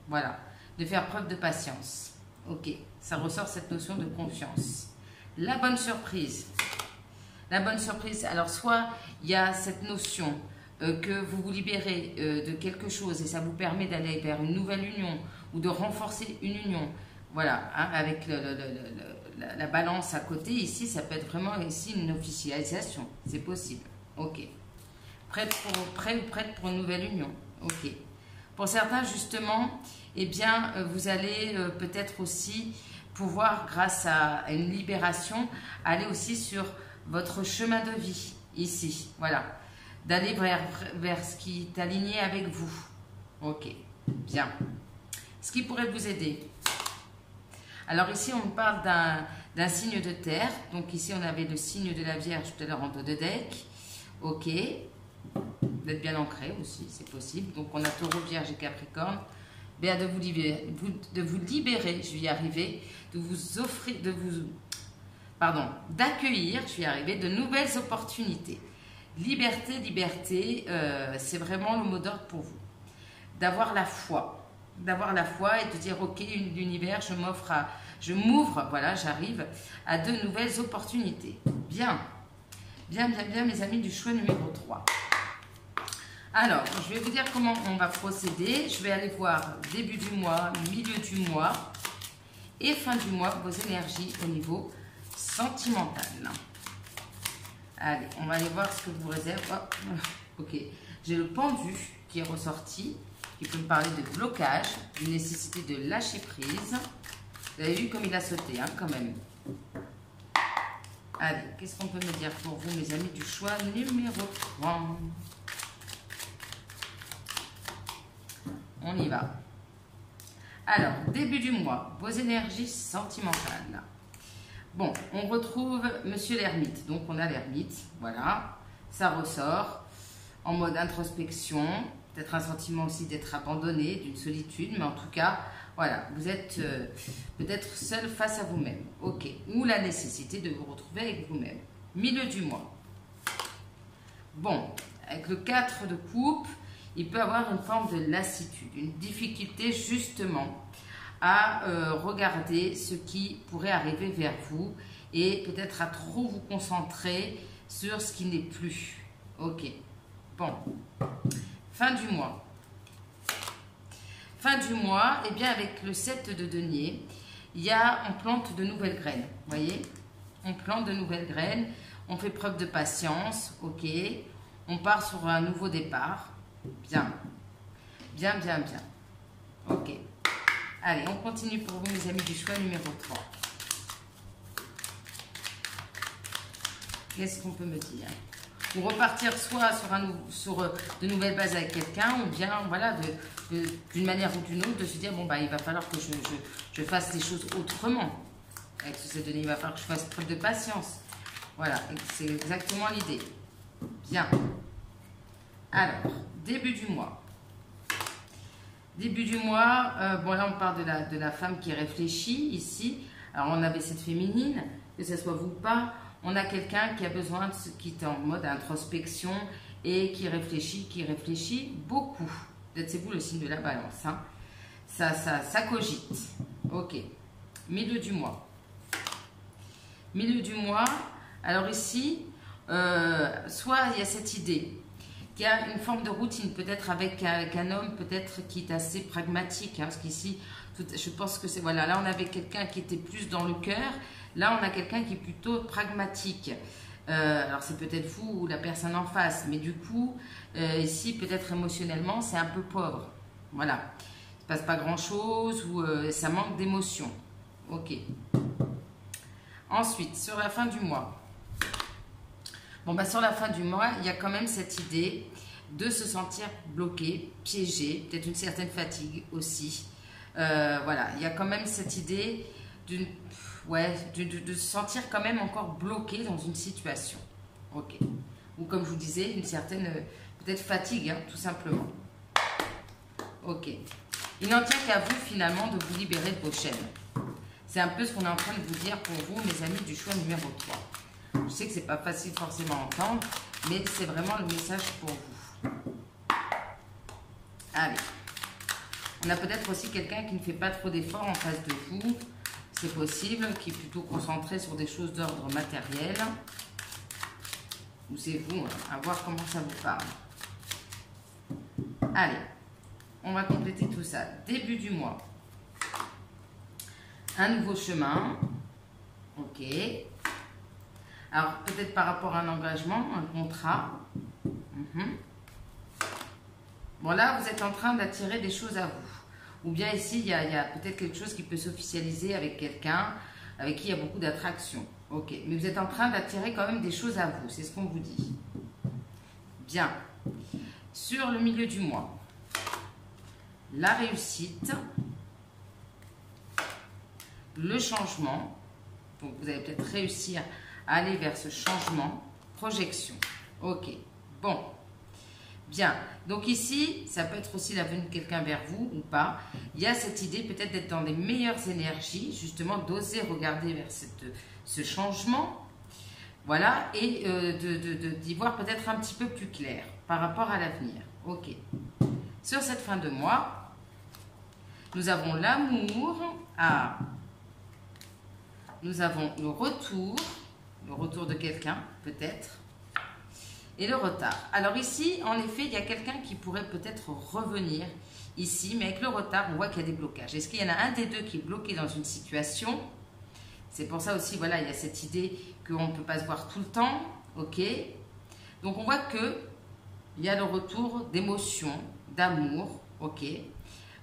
Voilà, de faire preuve de patience. Ok, ça ressort cette notion de confiance. La bonne surprise. La bonne surprise, alors soit il y a cette notion que vous vous libérez de quelque chose et ça vous permet d'aller vers une nouvelle union ou de renforcer une union. Voilà, avec la balance à côté, ici, ça peut être vraiment ici une officialisation. C'est possible. Ok. Prêt ou prête pour une nouvelle union. Ok. Pour certains, justement, eh bien, vous allez peut-être aussi pouvoir, grâce à une libération, aller aussi sur votre chemin de vie, ici. Voilà. D'aller vers ce qui est aligné avec vous. Ok. Bien. Ce qui pourrait vous aider. Alors ici, on parle d'un signe de terre. Donc ici, on avait le signe de la Vierge tout à l'heure en dos de deck. Ok. D'être bien ancré aussi, c'est possible. Donc on a Taureau, Vierge et Capricorne. Bien de vous libérer, je vais y arriver, d'accueillir, je vais y arriver, de nouvelles opportunités. Liberté, c'est vraiment le mot d'ordre pour vous. D'avoir la foi et de dire ok, l'univers, je m'ouvre, voilà, j'arrive à de nouvelles opportunités. Bien, mes amis du choix numéro 3. Alors, je vais vous dire comment on va procéder. Je vais aller voir début du mois, milieu du mois et fin du mois, vos énergies au niveau sentimental. Allez, on va aller voir ce que vous réserve. Oh, ok, j'ai le pendu qui est ressorti, qui peut me parler de blocage, d'une nécessité de lâcher prise. Vous avez vu comme il a sauté, quand même. Allez, qu'est-ce qu'on peut me dire pour vous, mes amis du choix numéro 3? On y va. Alors, début du mois, vos énergies sentimentales. Bon, on retrouve Monsieur l'ermite. Donc, on a l'ermite, voilà. Ça ressort en mode introspection. Peut-être un sentiment aussi d'être abandonné, d'une solitude. Mais en tout cas, voilà, vous êtes peut-être seul face à vous-même. Ok. Ou la nécessité de vous retrouver avec vous-même. Milieu du mois. Bon, avec le 4 de coupe, il peut avoir une forme de lassitude, une difficulté justement à regarder ce qui pourrait arriver vers vous et peut-être à trop vous concentrer sur ce qui n'est plus. Ok. Bon. Fin du mois. Fin du mois, eh bien avec le 7 de denier, on plante de nouvelles graines. Vous voyez? On plante de nouvelles graines, on fait preuve de patience, ok. On part sur un nouveau départ. Bien. Ok. Allez, on continue pour vous, mes amis du choix numéro 3. Qu'est-ce qu'on peut me dire? Ou repartir soit sur de nouvelles bases avec quelqu'un, ou bien, voilà, d'une manière ou d'une autre, de se dire, bon, il va falloir que je fasse les choses autrement. Avec ce set donné, il va falloir que je fasse preuve de patience. Voilà, c'est exactement l'idée. Bien. Alors, début du mois. Début du mois, bon là on parle de la femme qui réfléchit ici. Alors on avait cette féminine, que ce soit vous ou pas, on a quelqu'un qui a besoin de ce qui est en mode introspection et qui réfléchit beaucoup. Peut-être c'est vous le signe de la balance. Ça cogite. Ok. Milieu du mois. Milieu du mois, alors ici, soit il y a cette idée qu'il y a une forme de routine, peut-être avec un homme, peut-être qui est assez pragmatique, hein, parce qu'ici, je pense que c'est, voilà, là on avait quelqu'un qui était plus dans le cœur, là on a quelqu'un qui est plutôt pragmatique. Alors c'est peut-être vous ou la personne en face, mais du coup, ici peut-être émotionnellement, c'est un peu pauvre. Voilà, il ne se passe pas grand-chose ou ça manque d'émotion. Ok. Ensuite, sur la fin du mois. Bon, bah, sur la fin du mois, il y a quand même cette idée de se sentir bloqué, piégé, peut-être une certaine fatigue aussi. Voilà, il y a quand même cette idée de se sentir quand même encore bloqué dans une situation. Ok. Ou comme je vous disais, une certaine peut-être fatigue, hein, tout simplement. Ok. Il n'en tient qu'à vous finalement de vous libérer de vos chaînes. C'est un peu ce qu'on est en train de vous dire pour vous, mes amis du choix numéro 3. Je sais que c'est pas facile forcément à entendre, mais c'est vraiment le message pour vous. Allez. On a peut-être aussi quelqu'un qui ne fait pas trop d'efforts en face de vous. C'est possible, qui est plutôt concentré sur des choses d'ordre matériel. Ou c'est vous, hein, à voir comment ça vous parle. Allez, on va compléter tout ça. Début du mois. Un nouveau chemin. Ok. Alors, peut-être par rapport à un engagement, un contrat. Bon, là, vous êtes en train d'attirer des choses à vous. Ou bien ici, il y a peut-être quelque chose qui peut s'officialiser avec quelqu'un avec qui il y a beaucoup d'attraction. Ok, mais vous êtes en train d'attirer quand même des choses à vous. C'est ce qu'on vous dit. Bien. Sur le milieu du mois. La réussite. Le changement. Donc, vous allez peut-être réussir à aller vers ce changement. Projection. Ok. Bon. Bien. Donc ici, ça peut être aussi la venue de quelqu'un vers vous ou pas. Il y a cette idée peut-être d'être dans des meilleures énergies, justement d'oser regarder vers ce changement. Voilà. Et d'y voir peut-être un petit peu plus clair par rapport à l'avenir. Ok. Sur cette fin de mois, nous avons l'amour. Ah. Nous avons le retour de quelqu'un, peut-être, et le retard. Alors ici, en effet, il y a quelqu'un qui pourrait peut-être revenir ici, mais avec le retard, on voit qu'il y a des blocages. Est-ce qu'il y en a un des deux qui est bloqué dans une situation? C'est pour ça aussi, voilà, il y a cette idée qu'on ne peut pas se voir tout le temps, ok? Donc on voit qu'il y a le retour d'émotion, d'amour, ok?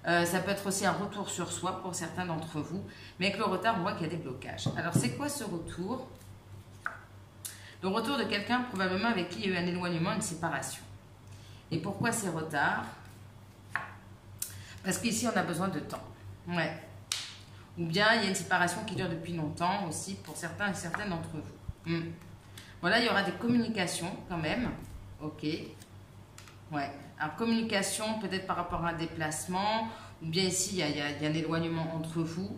Ça peut être aussi un retour sur soi pour certains d'entre vous. Mais avec le retard, on voit qu'il y a des blocages. Alors, c'est quoi ce retour? Le retour de quelqu'un probablement avec qui il y a eu un éloignement, une séparation. Et pourquoi ces retards? Parce qu'ici, on a besoin de temps. Ouais. Ou bien, il y a une séparation qui dure depuis longtemps aussi pour certains et certaines d'entre vous. Voilà, il y aura des communications quand même. Ok. Ouais. Alors, communication, peut-être par rapport à un déplacement, ou bien ici, il y a un éloignement entre vous.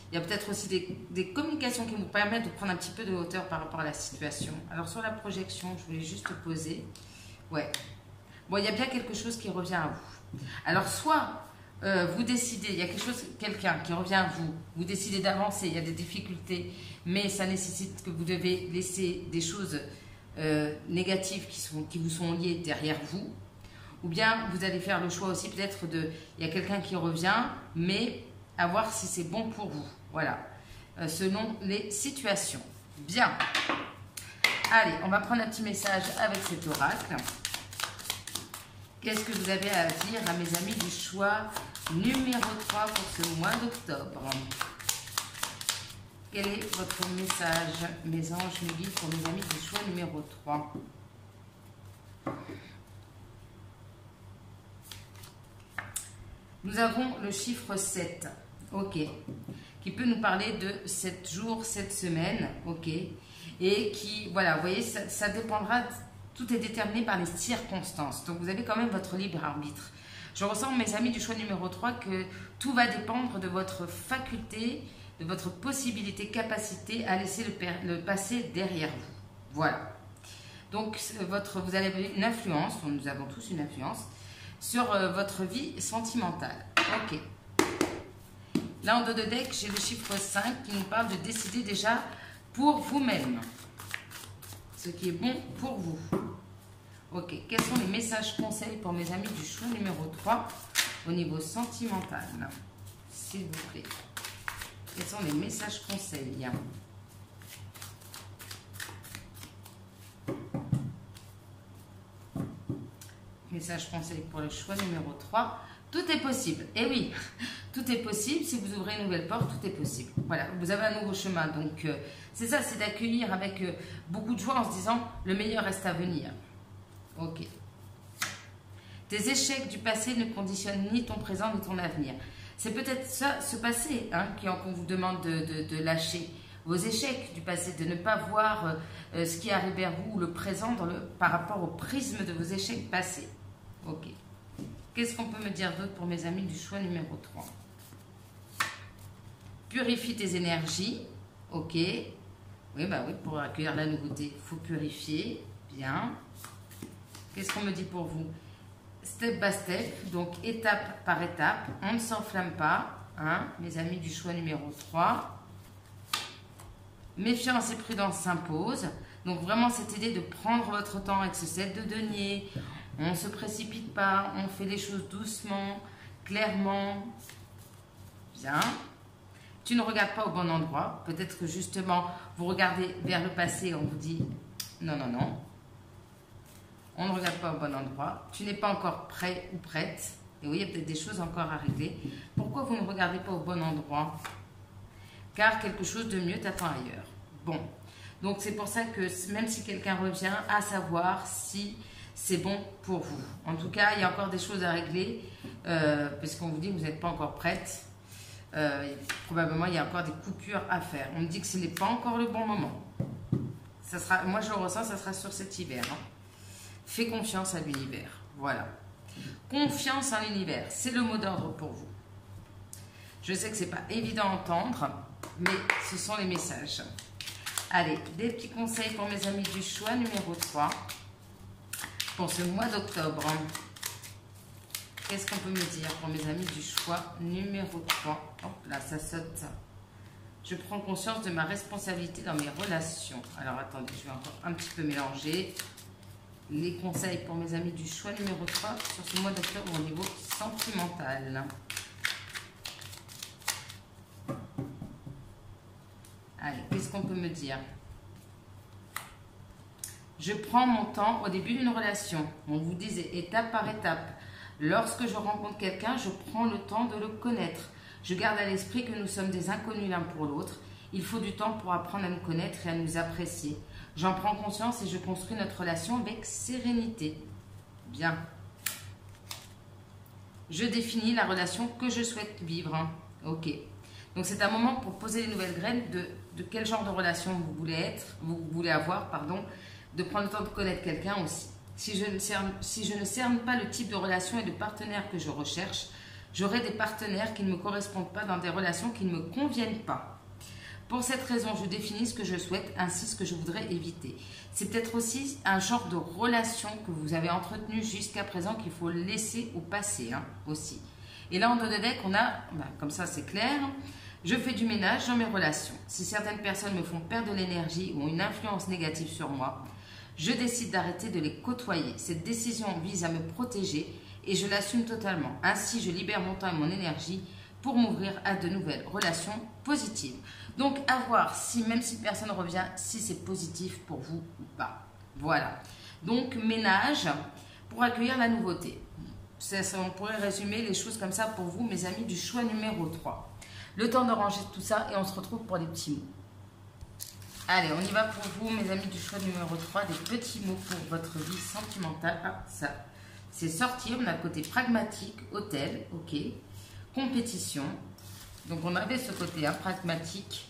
Il y a peut-être aussi des communications qui vous permettent de prendre un petit peu de hauteur par rapport à la situation. Alors, sur la projection, je voulais juste poser. Ouais. Bon, il y a bien quelque chose qui revient à vous. Alors, soit vous décidez, il y a quelqu'un qui revient à vous, vous décidez d'avancer, il y a des difficultés, mais ça nécessite que vous devez laisser des choses négatives qui vous sont liées derrière vous. Ou bien vous allez faire le choix aussi peut-être il y a quelqu'un qui revient, mais à voir si c'est bon pour vous. Voilà, selon les situations. Bien. Allez, on va prendre un petit message avec cet oracle. Qu'est-ce que vous avez à dire à mes amis du choix numéro 3 pour ce mois d'octobre? Quel est votre message, mes anges, mes guides, pour mes amis du choix numéro 3? Nous avons le chiffre 7, ok, qui peut nous parler de 7 jours, 7 semaines, ok, et qui, voilà, vous voyez, ça dépendra, tout est déterminé par les circonstances, donc vous avez quand même votre libre arbitre. Je ressens, mes amis du choix numéro 3, que tout va dépendre de votre faculté, de votre possibilité, capacité à laisser le passé derrière vous, voilà. Donc, vous avez une influence, nous avons tous une influence, sur votre vie sentimentale. Ok. Là, en dos de deck, j'ai le chiffre 5 qui nous parle de décider déjà pour vous-même. Ce qui est bon pour vous. Ok, quels sont les messages conseils pour mes amis du choix numéro 3 au niveau sentimental? S'il vous plaît. Quels sont les messages conseils? Message conseil pour le choix numéro 3. Tout est possible. Et oui, tout est possible. Si vous ouvrez une nouvelle porte, tout est possible. Voilà, vous avez un nouveau chemin. Donc, c'est ça, c'est d'accueillir avec beaucoup de joie en se disant, le meilleur reste à venir. Ok. Tes échecs du passé ne conditionnent ni ton présent ni ton avenir. C'est peut-être ça, ce passé, qu'on vous demande de lâcher. Vos échecs du passé, de ne pas voir ce qui arrive vers vous, ou le présent par rapport au prisme de vos échecs passés. Ok. Qu'est-ce qu'on peut me dire d'autre pour mes amis du choix numéro 3? Purifie tes énergies. Ok. Oui, bah oui, pour accueillir la nouveauté, il faut purifier. Bien. Qu'est-ce qu'on me dit pour vous? Step by step, donc étape par étape. On ne s'enflamme pas, mes amis du choix numéro 3. Méfiance et prudence s'imposent. Donc vraiment cette idée de prendre votre temps avec ce 7 de denier. On ne se précipite pas, on fait les choses doucement, clairement. Bien. Tu ne regardes pas au bon endroit. Peut-être que justement, vous regardez vers le passé et on vous dit non, non, non. On ne regarde pas au bon endroit. Tu n'es pas encore prêt ou prête. Et oui, il y a peut-être des choses encore à régler. Pourquoi vous ne regardez pas au bon endroit? Car quelque chose de mieux t'attend ailleurs. Bon. Donc c'est pour ça que même si quelqu'un revient, à savoir si c'est bon pour vous. En tout cas, il y a encore des choses à régler. Parce qu'on vous dit que vous n'êtes pas encore prête. Probablement, il y a encore des coupures à faire. On me dit que ce n'est pas encore le bon moment. Ça sera, moi, je le ressens, ça sera sur cet hiver. Fais confiance à l'univers. Voilà. Confiance en l'univers. C'est le mot d'ordre pour vous. Je sais que ce n'est pas évident à entendre, mais ce sont les messages. Allez, des petits conseils pour mes amis du choix numéro 3 pour ce mois d'octobre. Qu'est-ce qu'on peut me dire pour mes amis du choix numéro 3? Hop là, ça saute. Je prends conscience de ma responsabilité dans mes relations. Alors, attendez, je vais encore un petit peu mélanger les conseils pour mes amis du choix numéro 3 sur ce mois d'octobre au niveau sentimental. Allez, qu'est-ce qu'on peut me dire? Je prends mon temps au début d'une relation. On vous disait étape par étape. Lorsque je rencontre quelqu'un, je prends le temps de le connaître. Je garde à l'esprit que nous sommes des inconnus l'un pour l'autre. Il faut du temps pour apprendre à nous connaître et à nous apprécier. J'en prends conscience et je construis notre relation avec sérénité. Bien. Je définis la relation que je souhaite vivre. Ok. Donc c'est un moment pour poser les nouvelles graines de quel genre de relation vous voulez avoir, de prendre le temps de connaître quelqu'un aussi. Si je ne cerne pas le type de relation et de partenaire que je recherche, j'aurai des partenaires qui ne me correspondent pas dans des relations qui ne me conviennent pas. Pour cette raison, je définis ce que je souhaite ainsi ce que je voudrais éviter. C'est peut-être aussi un genre de relation que vous avez entretenu jusqu'à présent qu'il faut laisser au passé aussi. Et là, en dos de deck, on a, comme ça c'est clair, je fais du ménage dans mes relations. Si certaines personnes me font perdre de l'énergie ou ont une influence négative sur moi, je décide d'arrêter de les côtoyer. Cette décision vise à me protéger et je l'assume totalement. Ainsi, je libère mon temps et mon énergie pour m'ouvrir à de nouvelles relations positives. Donc, à voir si, même si personne revient, si c'est positif pour vous ou pas. Voilà. Donc, ménage pour accueillir la nouveauté. On pourrait résumer les choses comme ça pour vous, mes amis du choix numéro 3. Le temps de ranger tout ça et on se retrouve pour les petits mots. Allez, on y va pour vous, mes amis du choix numéro 3, des petits mots pour votre vie sentimentale. Ah, ça, c'est sortir. On a le côté pragmatique, hôtel, ok. Compétition. Donc, on avait ce côté pragmatique,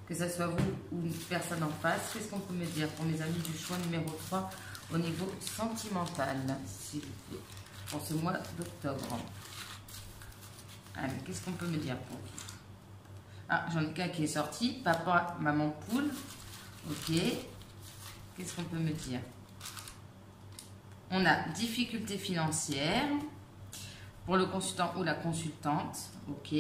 que ce soit vous ou une personne en face. Qu'est-ce qu'on peut me dire pour mes amis du choix numéro 3 au niveau sentimental, s'il vous plaît, pour ce mois d'octobre? Allez, qu'est-ce qu'on peut me dire pour vous? Ah, j'en ai qu'un qui est sorti. Papa, maman, poule. Ok. Qu'est-ce qu'on peut me dire? On a difficulté financière pour le consultant ou la consultante. Ok.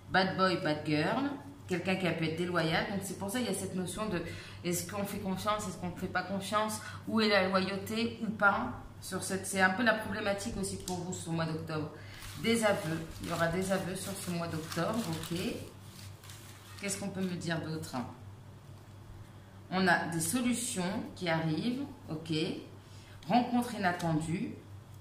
Bad boy, bad girl. quelqu'un qui a pu être déloyal. Donc c'est pour ça qu'il y a cette notion de est-ce qu'on fait confiance, est-ce qu'on ne fait pas confiance, où est la loyauté ou pas. C'est un peu la problématique aussi pour vous ce mois d'octobre. Des aveux, il y aura des aveux sur ce mois d'octobre, ok. Qu'est-ce qu'on peut me dire d'autre? On a des solutions qui arrivent, ok. Rencontre inattendue,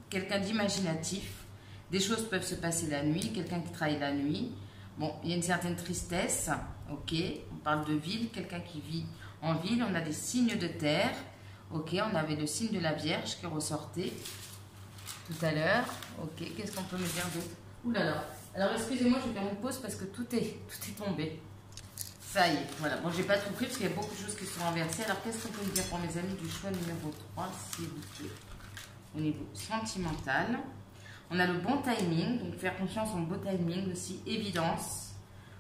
quelqu'un d'imaginatif, des choses peuvent se passer la nuit, quelqu'un qui travaille la nuit. Bon, il y a une certaine tristesse, ok. On parle de ville, quelqu'un qui vit en ville. On a des signes de terre, ok. On avait le signe de la Vierge qui ressortait tout à l'heure, ok. Qu'est-ce qu'on peut me dire d'autre? Ouh là là. Alors excusez-moi, je vais faire une pause parce que tout est tombé. Ça y est, voilà. Bon, j'ai pas tout pris parce qu'il y a beaucoup de choses qui sont renversées. Alors, qu'est-ce qu'on peut me dire pour mes amis du choix numéro 3, s'il vous plaît? Au niveau sentimental, on a le bon timing, donc faire confiance en beau timing aussi, évidence.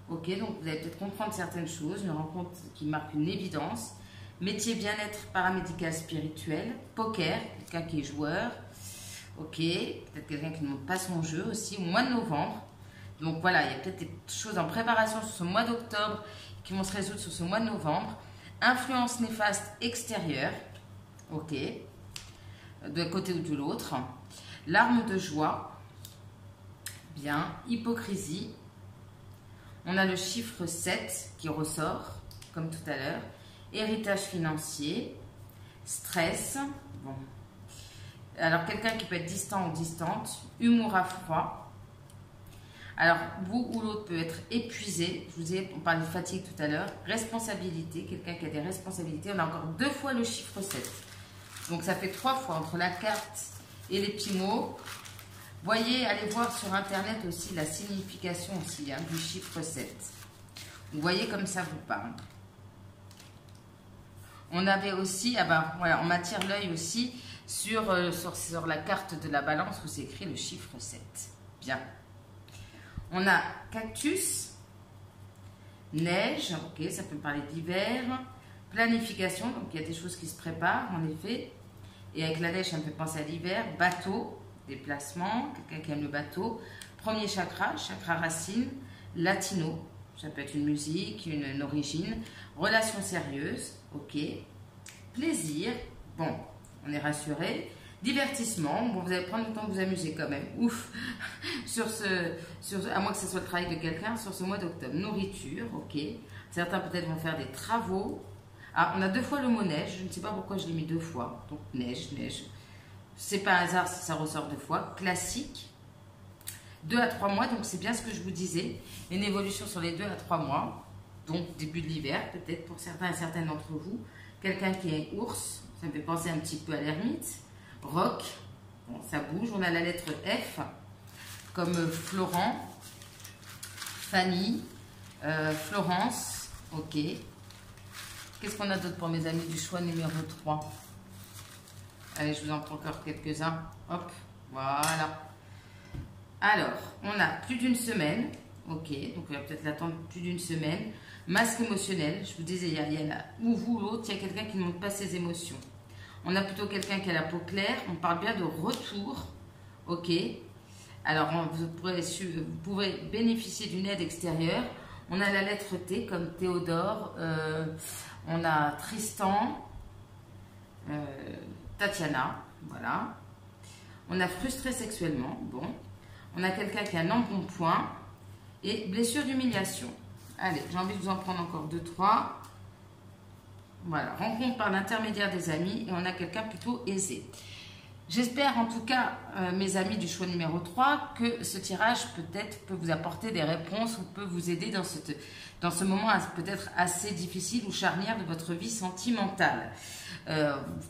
Ok, donc vous allez peut-être comprendre certaines choses, une rencontre qui marque une évidence. Métier bien-être paramédical spirituel, poker, quelqu'un qui est joueur. Ok, peut-être quelqu'un qui ne monte pas son jeu aussi, au mois de novembre. Donc voilà, il y a peut-être des choses en préparation sur ce mois d'octobre qui vont se résoudre sur ce mois de novembre. Influence néfaste extérieure, ok, d'un côté ou de l'autre. Larmes de joie, bien. Hypocrisie. On a le chiffre 7 qui ressort, comme tout à l'heure. Héritage financier. Stress, bon. Alors, quelqu'un qui peut être distant ou distante. Humour à froid. Alors, vous ou l'autre peut être épuisé. Je vous ai, on parlait de fatigue tout à l'heure. Responsabilité, quelqu'un qui a des responsabilités. On a encore 2 fois le chiffre 7. Donc, ça fait 3 fois entre la carte et les petits mots. Voyez, allez voir sur Internet aussi la signification aussi du chiffre 7. Vous voyez comme ça vous parle. On avait aussi, ah ben voilà, on m'attire l'œil aussi sur la carte de la balance où c'est écrit le chiffre 7. Bien. On a cactus, neige, ok, ça peut me parler d'hiver, planification, donc il y a des choses qui se préparent en effet, et avec la neige ça me fait penser à l'hiver, bateau, déplacement, quelqu'un qui aime le bateau, premier chakra, chakra racine, latino, ça peut être une musique, une origine, relation sérieuse, ok, plaisir, bon, on est rassuré. Divertissement, bon, vous allez prendre le temps de vous amuser quand même, ouf, à moins que ce soit le travail de quelqu'un, sur ce mois d'octobre. Nourriture, ok. Certains peut-être vont faire des travaux. Ah, on a 2 fois le mot neige, je ne sais pas pourquoi je l'ai mis 2 fois. Donc neige, neige. C'est pas un hasard si ça ressort 2 fois. Classique, 2 à 3 mois, donc c'est bien ce que je vous disais. Une évolution sur les 2 à 3 mois, donc début de l'hiver, peut-être pour certains et certaines d'entre vous. Quelqu'un qui est ours, ça me fait penser un petit peu à l'ermite. Rock, bon, ça bouge. On a la lettre F, comme Florent, Fanny, Florence, ok. Qu'est-ce qu'on a d'autre pour mes amis du choix numéro 3? Allez, je vous en prends encore quelques-uns. Hop, voilà. Alors, on a plus d'une semaine, ok, donc il va peut-être l'attendre plus d'une semaine. Masque émotionnel, je vous disais, il y a ou vous ou l'autre, il y a quelqu'un qui ne montre pas ses émotions. On a plutôt quelqu'un qui a la peau claire. On parle bien de retour. Ok. Alors, vous pourrez bénéficier d'une aide extérieure. On a la lettre T comme Théodore. On a Tristan. Tatiana. Voilà. On a frustré sexuellement. Bon. On a quelqu'un qui a un embonpoint. Et blessure d'humiliation. Allez, j'ai envie de vous en prendre encore 2, 3. Voilà, rencontre par l'intermédiaire des amis et on a quelqu'un plutôt aisé. J'espère en tout cas, mes amis du choix numéro 3, que ce tirage peut-être peut vous apporter des réponses ou peut vous aider dans ce moment peut-être assez difficile ou charnière de votre vie sentimentale.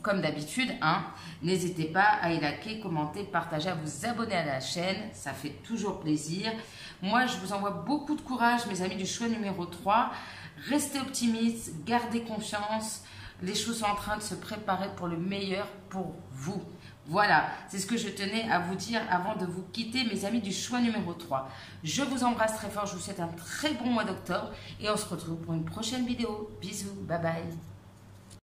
Comme d'habitude, hein, n'hésitez pas à liker, commenter, partager, à vous abonner à la chaîne, ça fait toujours plaisir. Moi, je vous envoie beaucoup de courage, mes amis du choix numéro 3. Restez optimistes, gardez confiance. Les choses sont en train de se préparer pour le meilleur pour vous. Voilà, c'est ce que je tenais à vous dire avant de vous quitter, mes amis du choix numéro 3. Je vous embrasse très fort, je vous souhaite un très bon mois d'octobre et on se retrouve pour une prochaine vidéo. Bisous, bye bye.